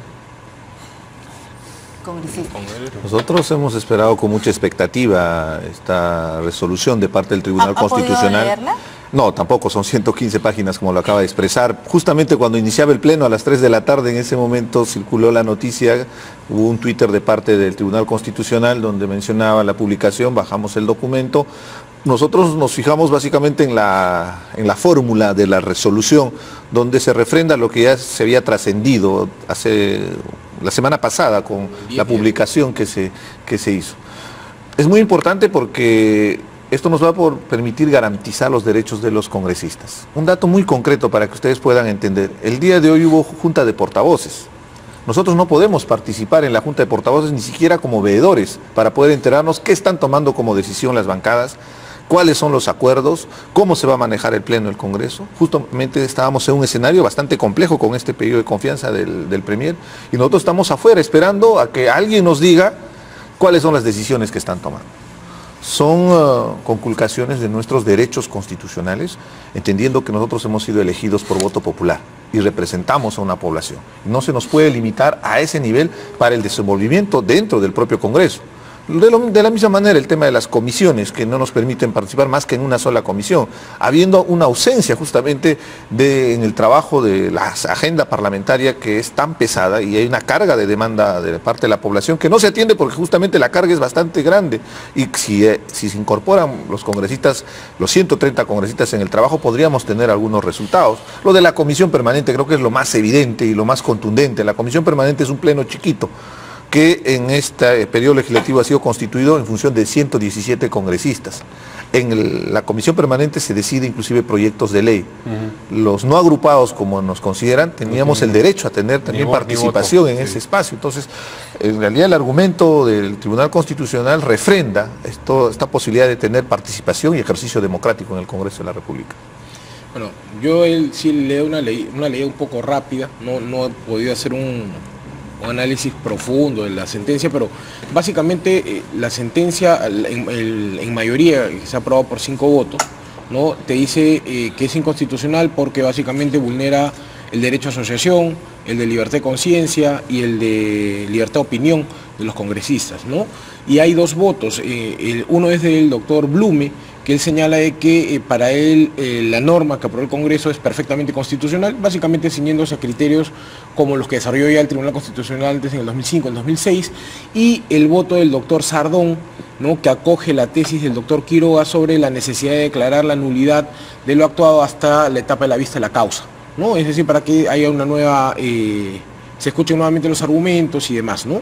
Nosotros hemos esperado con mucha expectativa esta resolución de parte del Tribunal Constitucional. ¿Ha podido leerla? No, tampoco, son 115 páginas como lo acaba de expresar. Justamente cuando iniciaba el pleno a las 3 de la tarde, en ese momento circuló la noticia, hubo un Twitter de parte del Tribunal Constitucional donde mencionaba la publicación, bajamos el documento. Nosotros nos fijamos básicamente en la fórmula de la resolución, donde se refrenda lo que ya se había trascendido hace la semana pasada con la publicación que se hizo. Es muy importante porque esto nos va a permitir garantizar los derechos de los congresistas. Un dato muy concreto para que ustedes puedan entender: el día de hoy hubo junta de portavoces. Nosotros no podemos participar en la junta de portavoces ni siquiera como veedores para poder enterarnos qué están tomando como decisión las bancadas, cuáles son los acuerdos, cómo se va a manejar el pleno del Congreso. Justamente estábamos en un escenario bastante complejo con este pedido de confianza del Premier, y nosotros estamos afuera esperando a que alguien nos diga cuáles son las decisiones que están tomando. Son conculcaciones de nuestros derechos constitucionales, entendiendo que nosotros hemos sido elegidos por voto popular y representamos a una población. No se nos puede limitar a ese nivel para el desenvolvimiento dentro del propio Congreso. De la misma manera el tema de las comisiones, que no nos permiten participar más que en una sola comisión, habiendo una ausencia justamente en el trabajo de la agenda parlamentaria, que es tan pesada, y hay una carga de demanda de parte de la población que no se atiende porque justamente la carga es bastante grande, y si se incorporan los congresistas, los 130 congresistas en el trabajo, podríamos tener algunos resultados. Lo de la comisión permanente creo que es lo más evidente y lo más contundente. La comisión permanente es un pleno chiquito, que en este periodo legislativo ha sido constituido en función de 117 congresistas. En la comisión permanente se decide inclusive proyectos de ley. Los no agrupados, como nos consideran, teníamos el derecho a tener también participación en ese espacio. Entonces, en realidad el argumento del Tribunal Constitucional refrenda esta posibilidad de tener participación y ejercicio democrático en el Congreso de la República. Bueno, yo sí leo una ley un poco rápida, no he podido hacer un análisis profundo de la sentencia, pero básicamente la sentencia en mayoría, que se ha aprobado por 5 votos, ¿no?, te dice que es inconstitucional porque básicamente vulnera el derecho a asociación, el de libertad de conciencia y el de libertad de opinión de los congresistas, ¿no? Y hay 2 votos, uno es del doctor Blume, que él señala de que para él la norma que aprobó el Congreso es perfectamente constitucional, básicamente ciñéndose a criterios como los que desarrolló ya el Tribunal Constitucional desde el 2005, el 2006, y el voto del doctor Sardón, ¿no?, que acoge la tesis del doctor Quiroga sobre la necesidad de declarar la nulidad de lo actuado hasta la etapa de la vista de la causa, ¿no? Es decir, para que haya una nueva, se escuchen nuevamente los argumentos y demás, ¿no?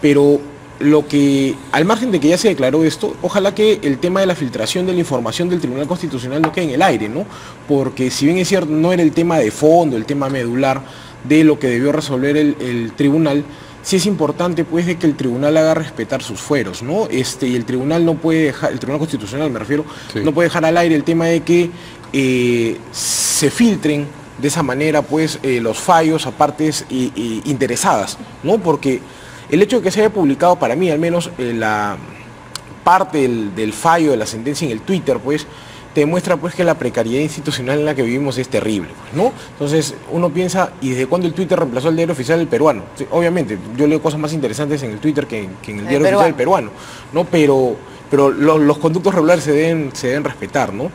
Pero lo que, al margen de que ya se declaró esto, ojalá que el tema de la filtración de la información del Tribunal Constitucional no quede en el aire, ¿no? Porque si bien es cierto, no era el tema de fondo, el tema medular de lo que debió resolver el tribunal, sí es importante pues de que el tribunal haga respetar sus fueros, ¿no? Y el tribunal no puede dejar, el Tribunal Constitucional me refiero, sí, no puede dejar al aire el tema de que se filtren de esa manera pues los fallos a partes interesadas, ¿no? Porque el hecho de que se haya publicado, para mí al menos, la parte del fallo de la sentencia en el Twitter, pues, te demuestra pues que la precariedad institucional en la que vivimos es terrible, pues, ¿no? Entonces uno piensa, ¿y desde cuándo el Twitter reemplazó al diario oficial del peruano? Sí, obviamente, yo leo cosas más interesantes en el Twitter que en el diario oficial del peruano, ¿no? Pero los conductos regulares se deben respetar, ¿no?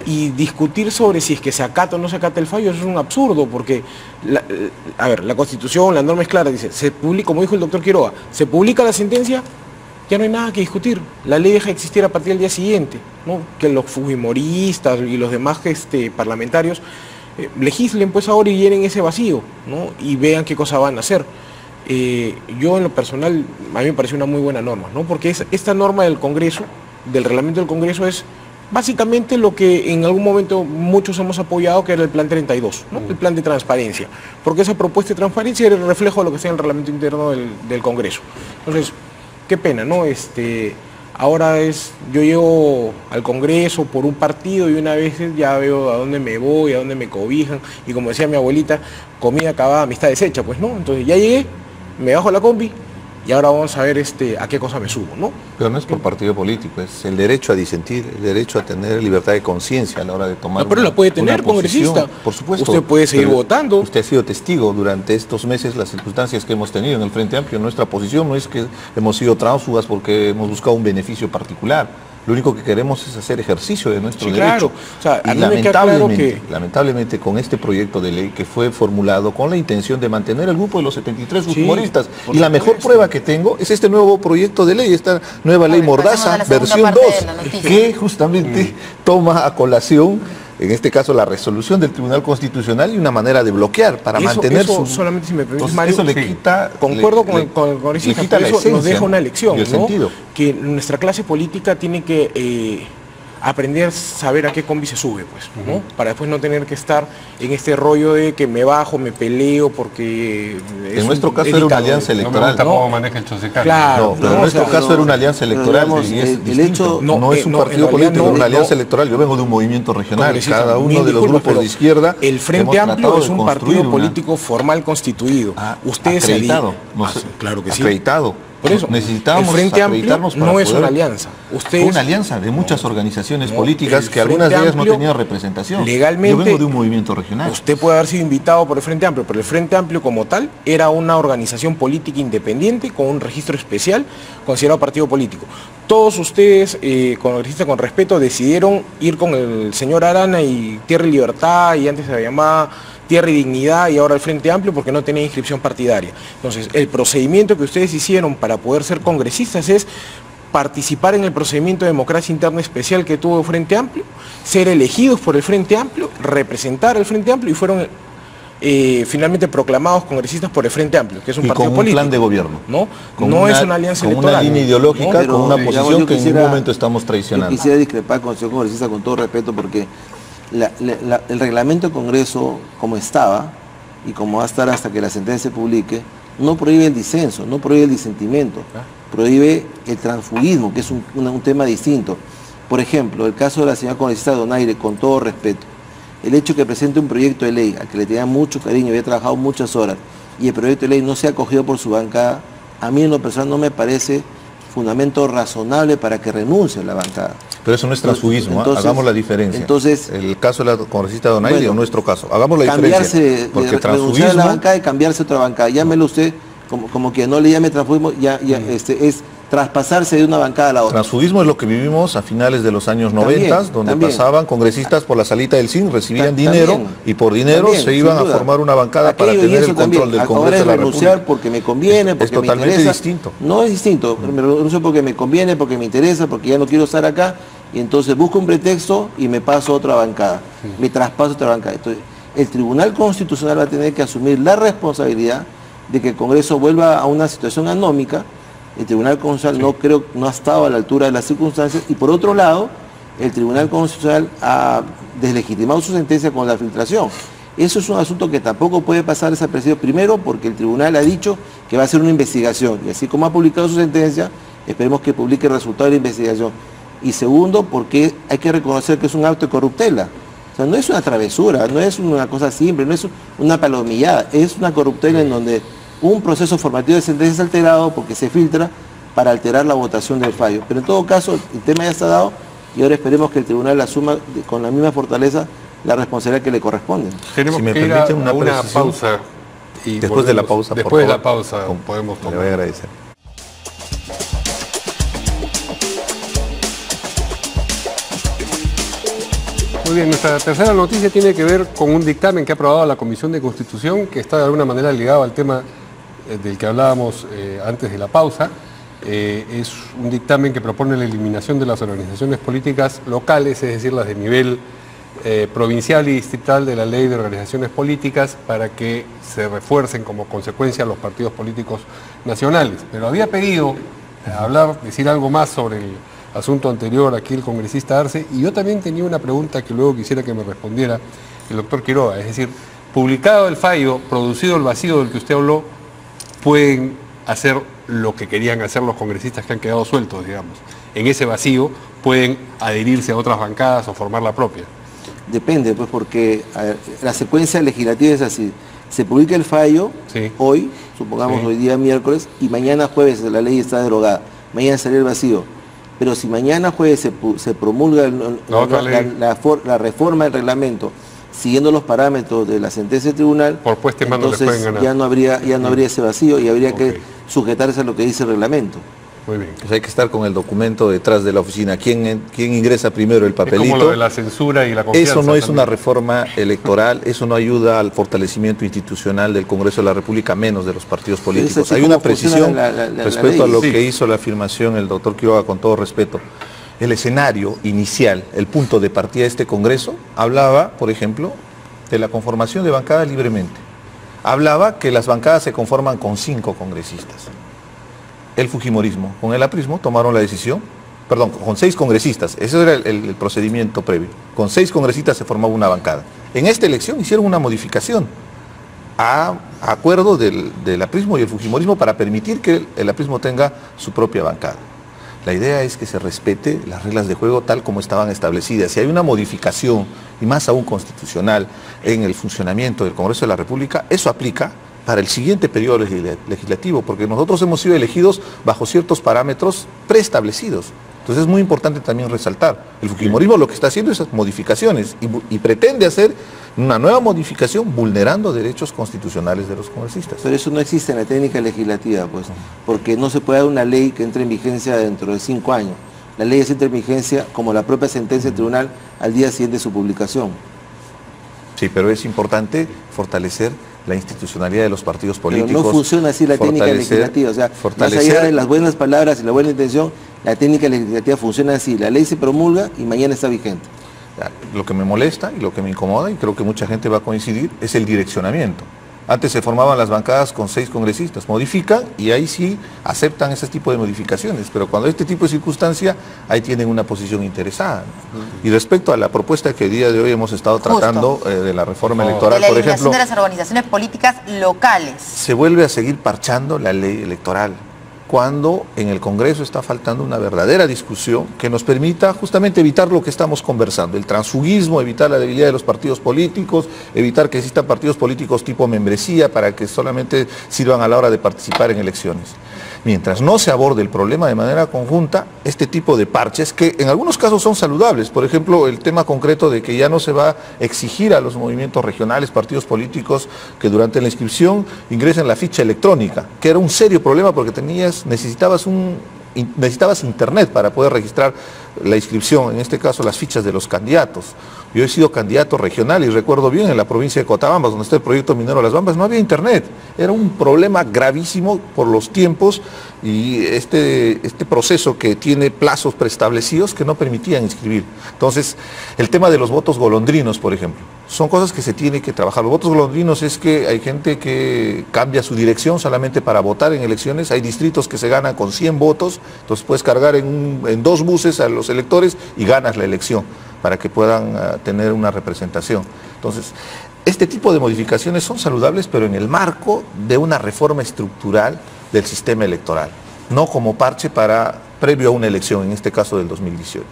Y discutir sobre si es que se acata o no se acata el fallo, eso es un absurdo, porque, la Constitución, la norma es clara, dice, se publica, como dijo el doctor Quiroga, se publica la sentencia, ya no hay nada que discutir, la ley deja de existir a partir del día siguiente, ¿no? Que los fujimoristas y los demás parlamentarios legislen pues ahora y llenen ese vacío, ¿no? Y vean qué cosa van a hacer. Yo en lo personal, a mí me pareció una muy buena norma, ¿no? Porque esta norma del Congreso, del reglamento del Congreso, es básicamente lo que en algún momento muchos hemos apoyado, que era el plan 32, ¿no? El plan de transparencia, porque esa propuesta de transparencia era el reflejo de lo que sea en el reglamento interno del Congreso. Entonces, qué pena, ¿no? Ahora yo llego al Congreso por un partido y una vez ya veo a dónde me voy, a dónde me cobijan, y como decía mi abuelita, comida acabada, amistad deshecha, pues, ¿no? Entonces ya llegué, me bajo la combi, y ahora vamos a ver a qué cosa me subo, ¿no? Pero no es por partido político, es el derecho a disentir, el derecho a tener libertad de conciencia a la hora de tomar. No, pero la puede tener, congresista. Por supuesto. Usted puede seguir votando. Usted ha sido testigo durante estos meses las circunstancias que hemos tenido en el Frente Amplio. Nuestra posición no es que hemos sido tránsfugas porque hemos buscado un beneficio particular. Lo único que queremos es hacer ejercicio de nuestro derecho. Claro. O sea, y lamentablemente con este proyecto de ley que fue formulado con la intención de mantener el grupo de los 73 fujimoristas, y la mejor prueba que tengo es este nuevo proyecto de ley, esta nueva ley Mordaza, versión 2, que justamente toma a colación, en este caso, la resolución del Tribunal Constitucional y una manera de bloquear para mantener su... Solamente si me permites, Mario, eso le quita... Concuerdo con el congresista, pero eso nos deja una lección, ¿no? Sentido. Que nuestra clase política tiene que aprender a saber a qué combi se sube, pues, ¿no? Para después no tener que estar en este rollo de que me bajo, me peleo, porque... En nuestro caso era una alianza electoral. No maneja el chosecal. Claro. Pero en nuestro caso era una alianza electoral, y es distinto. No es un partido político, es una alianza electoral. Yo vengo de un movimiento regional, cada uno de los grupos de izquierda... El Frente Amplio es un partido político formal constituido. Ustedes acreditado. Claro que sí. Acreditado. Por eso, necesitábamos el Frente Amplio no es una alianza. Es una alianza de muchas organizaciones políticas que algunas de ellas no tenían representación. Legalmente, yo vengo de un movimiento regional. Usted puede haber sido invitado por el Frente Amplio, pero el Frente Amplio como tal era una organización política independiente con un registro especial considerado partido político. Todos ustedes, congresistas con respeto, decidieron ir con el señor Arana y Tierra y Libertad, y antes se llamaba Tierra y Dignidad, y ahora el Frente Amplio, porque no tenía inscripción partidaria. Entonces, el procedimiento que ustedes hicieron para poder ser congresistas es participar en el procedimiento de democracia interna especial que tuvo el Frente Amplio, ser elegidos por el Frente Amplio, representar al Frente Amplio, y fueron finalmente proclamados congresistas por el Frente Amplio, que es un partido político. Plan de gobierno. No es una alianza electoral. Con una línea ideológica, con una posición que en ningún momento estamos traicionando. Yo quisiera discrepar con el señor congresista con todo respeto, porque el reglamento del Congreso, como estaba, y como va a estar hasta que la sentencia se publique, no prohíbe el disenso, no prohíbe el disentimiento, prohíbe el transfugismo, que es un tema distinto. Por ejemplo, el caso de la señora congresista Donaire, con todo respeto, el hecho que presente un proyecto de ley al que le tenía mucho cariño, había trabajado muchas horas, y el proyecto de ley no sea acogido por su bancada, a mí en lo personal no me parece fundamento razonable para que renuncie a la bancada. Pero eso no es transfugismo, hagamos la diferencia. Entonces, el caso de la congresista Donaire, o nuestro caso, hagamos la diferencia. Porque renunciar a la bancada y cambiarse a otra bancada, llámelo usted como que no le llame transfugismo, es traspasarse de una bancada a la otra. Transfugismo es lo que vivimos a finales de los años 90, donde pasaban congresistas por la salita del CIN, recibían dinero, y por dinero se iban a formar una bancada para tener el control del Congreso de la República. Renunciar porque me conviene, porque me interesa. Es totalmente distinto. No es distinto, me renuncio porque me conviene, porque me interesa, porque ya no quiero estar acá, y entonces busco un pretexto y me paso a otra bancada, me traspaso a otra bancada. Entonces, el Tribunal Constitucional va a tener que asumir la responsabilidad de que el Congreso vuelva a una situación anómica, El Tribunal Constitucional no ha estado a la altura de las circunstancias, y por otro lado, el Tribunal Constitucional ha deslegitimado su sentencia con la filtración. Eso es un asunto que tampoco puede pasar desapercibido, primero porque el tribunal ha dicho que va a hacer una investigación, y así como ha publicado su sentencia, esperemos que publique el resultado de la investigación. Y segundo, porque hay que reconocer que es un acto de corruptela. O sea, no es una travesura, no es una cosa simple, no es una palomillada, es una corruptela en donde un proceso formativo de sentencia es alterado porque se filtra para alterar la votación del fallo. Pero en todo caso, el tema ya está dado, y ahora esperemos que el tribunal asuma con la misma fortaleza la responsabilidad que le corresponde. Tenemos si me que ir permiten a una pausa. Y después de la pausa, después de la pausa podemos tomar. Le voy a agradecer. Muy bien, nuestra tercera noticia tiene que ver con un dictamen que ha aprobado la Comisión de Constitución, que está de alguna manera ligado al tema del que hablábamos antes de la pausa. Es un dictamen que propone la eliminación de las organizaciones políticas locales, es decir, las de nivel provincial y distrital de la Ley de Organizaciones Políticas, para que se refuercen como consecuencia los partidos políticos nacionales. Pero había pedido decir algo más sobre el asunto anterior aquí el congresista Arce, y yo también tenía una pregunta que luego quisiera que me respondiera el doctor Quiroga. Es decir, publicado el fallo, producido el vacío del que usted habló, pueden hacer lo que querían hacer los congresistas que han quedado sueltos, digamos. En ese vacío pueden adherirse a otras bancadas o formar la propia. Depende, pues, porque la secuencia legislativa es así. Se publica el fallo hoy, supongamos hoy día miércoles, y mañana jueves la ley está derogada. Mañana sale el vacío. Pero si mañana jueves se promulga la reforma del reglamento, siguiendo los parámetros de la sentencia del tribunal, entonces ya no habría ese vacío y habría que sujetarse a lo que dice el reglamento. Muy bien. Pues hay que estar con el documento detrás de la oficina. ¿Quién ingresa primero el papelito? Es como lo de la censura y la confianza. Eso no es una reforma electoral, eso no ayuda al fortalecimiento institucional del Congreso de la República, menos de los partidos políticos. Hay una precisión respecto a lo que hizo la afirmación el doctor Quiroga, con todo respeto. El escenario inicial, el punto de partida de este Congreso, hablaba, por ejemplo, de la conformación de bancadas libremente. Hablaba que las bancadas se conforman con 5 congresistas. El fujimorismo con el aprismo tomaron la decisión, perdón, con 6 congresistas, ese era el procedimiento previo. Con 6 congresistas se formaba una bancada. En esta elección hicieron una modificación a acuerdo del aprismo y el fujimorismo para permitir que el aprismo tenga su propia bancada. La idea es que se respete las reglas de juego tal como estaban establecidas. Si hay una modificación, y más aún constitucional, en el funcionamiento del Congreso de la República, eso aplica para el siguiente periodo legislativo, porque nosotros hemos sido elegidos bajo ciertos parámetros preestablecidos. Entonces es muy importante también resaltar, el fujimorismo lo que está haciendo es esas modificaciones y pretende hacer una nueva modificación vulnerando derechos constitucionales de los congresistas. Pero eso no existe en la técnica legislativa, pues, porque no se puede dar una ley que entre en vigencia dentro de 5 años. La ley entra en vigencia, como la propia sentencia del tribunal, al día siguiente de su publicación. Sí, pero es importante fortalecer la institucionalidad de los partidos políticos. Pero no funciona así la técnica legislativa, o sea, más allá de las buenas palabras y la buena intención, la técnica legislativa funciona así, la ley se promulga y mañana está vigente. Lo que me molesta y lo que me incomoda, y creo que mucha gente va a coincidir, es el direccionamiento. Antes se formaban las bancadas con 6 congresistas, modifican y ahí sí aceptan ese tipo de modificaciones, pero cuando este tipo de circunstancia, ahí tienen una posición interesada. Y respecto a la propuesta que el día de hoy hemos estado tratando de la reforma electoral, por ejemplo, de las organizaciones políticas locales. Se vuelve a seguir parchando la ley electoral, cuando en el Congreso está faltando una verdadera discusión que nos permita justamente evitar lo que estamos conversando, el transfugismo, evitar la debilidad de los partidos políticos, evitar que existan partidos políticos tipo membresía para que solamente sirvan a la hora de participar en elecciones. Mientras no se aborde el problema de manera conjunta, este tipo de parches, que en algunos casos son saludables, por ejemplo, el tema concreto de que ya no se va a exigir a los movimientos regionales, partidos políticos, que durante la inscripción ingresen la ficha electrónica, que era un serio problema porque necesitabas internet para poder registrar la inscripción, en este caso las fichas de los candidatos. Yo he sido candidato regional y recuerdo bien en la provincia de Cotabambas, donde está el proyecto minero Las Bambas, no había internet. Era un problema gravísimo por los tiempos y este proceso que tiene plazos preestablecidos que no permitían inscribir. Entonces, el tema de los votos golondrinos, por ejemplo, son cosas que se tiene que trabajar. Los votos golondrinos es que hay gente que cambia su dirección solamente para votar en elecciones. Hay distritos que se ganan con 100 votos, entonces puedes cargar en 2 buses a los electores y ganas la elección para que puedan tener una representación. Entonces, este tipo de modificaciones son saludables, pero en el marco de una reforma estructural del sistema electoral, no como parche previo a una elección, en este caso del 2018.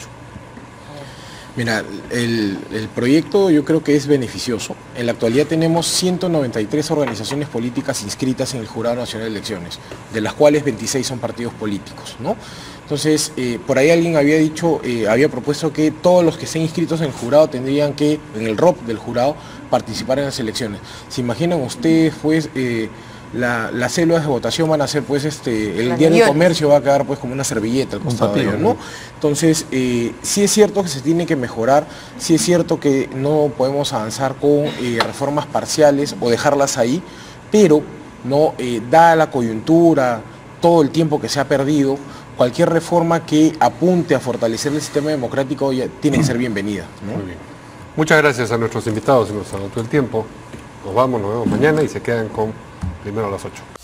Mira, el proyecto yo creo que es beneficioso. En la actualidad tenemos 193 organizaciones políticas inscritas en el Jurado Nacional de Elecciones, de las cuales 26 son partidos políticos, ¿no? Entonces, por ahí alguien había dicho, había propuesto que todos los que estén inscritos en el jurado tendrían que, en el ROP del jurado, participar en las elecciones. ¿Se imaginan ustedes, pues, las células de votación van a ser, pues, el diario de comercio va a quedar, pues, como una servilleta al costado de ellos, ¿no? Entonces, sí es cierto que se tiene que mejorar, sí es cierto que no podemos avanzar con reformas parciales o dejarlas ahí, pero, no, dada la coyuntura, todo el tiempo que se ha perdido, cualquier reforma que apunte a fortalecer el sistema democrático ya tiene que ser bienvenida, ¿no? Muy bien. Muchas gracias a nuestros invitados, se nos agotó el tiempo. Nos vemos mañana y se quedan con Primero a las 8.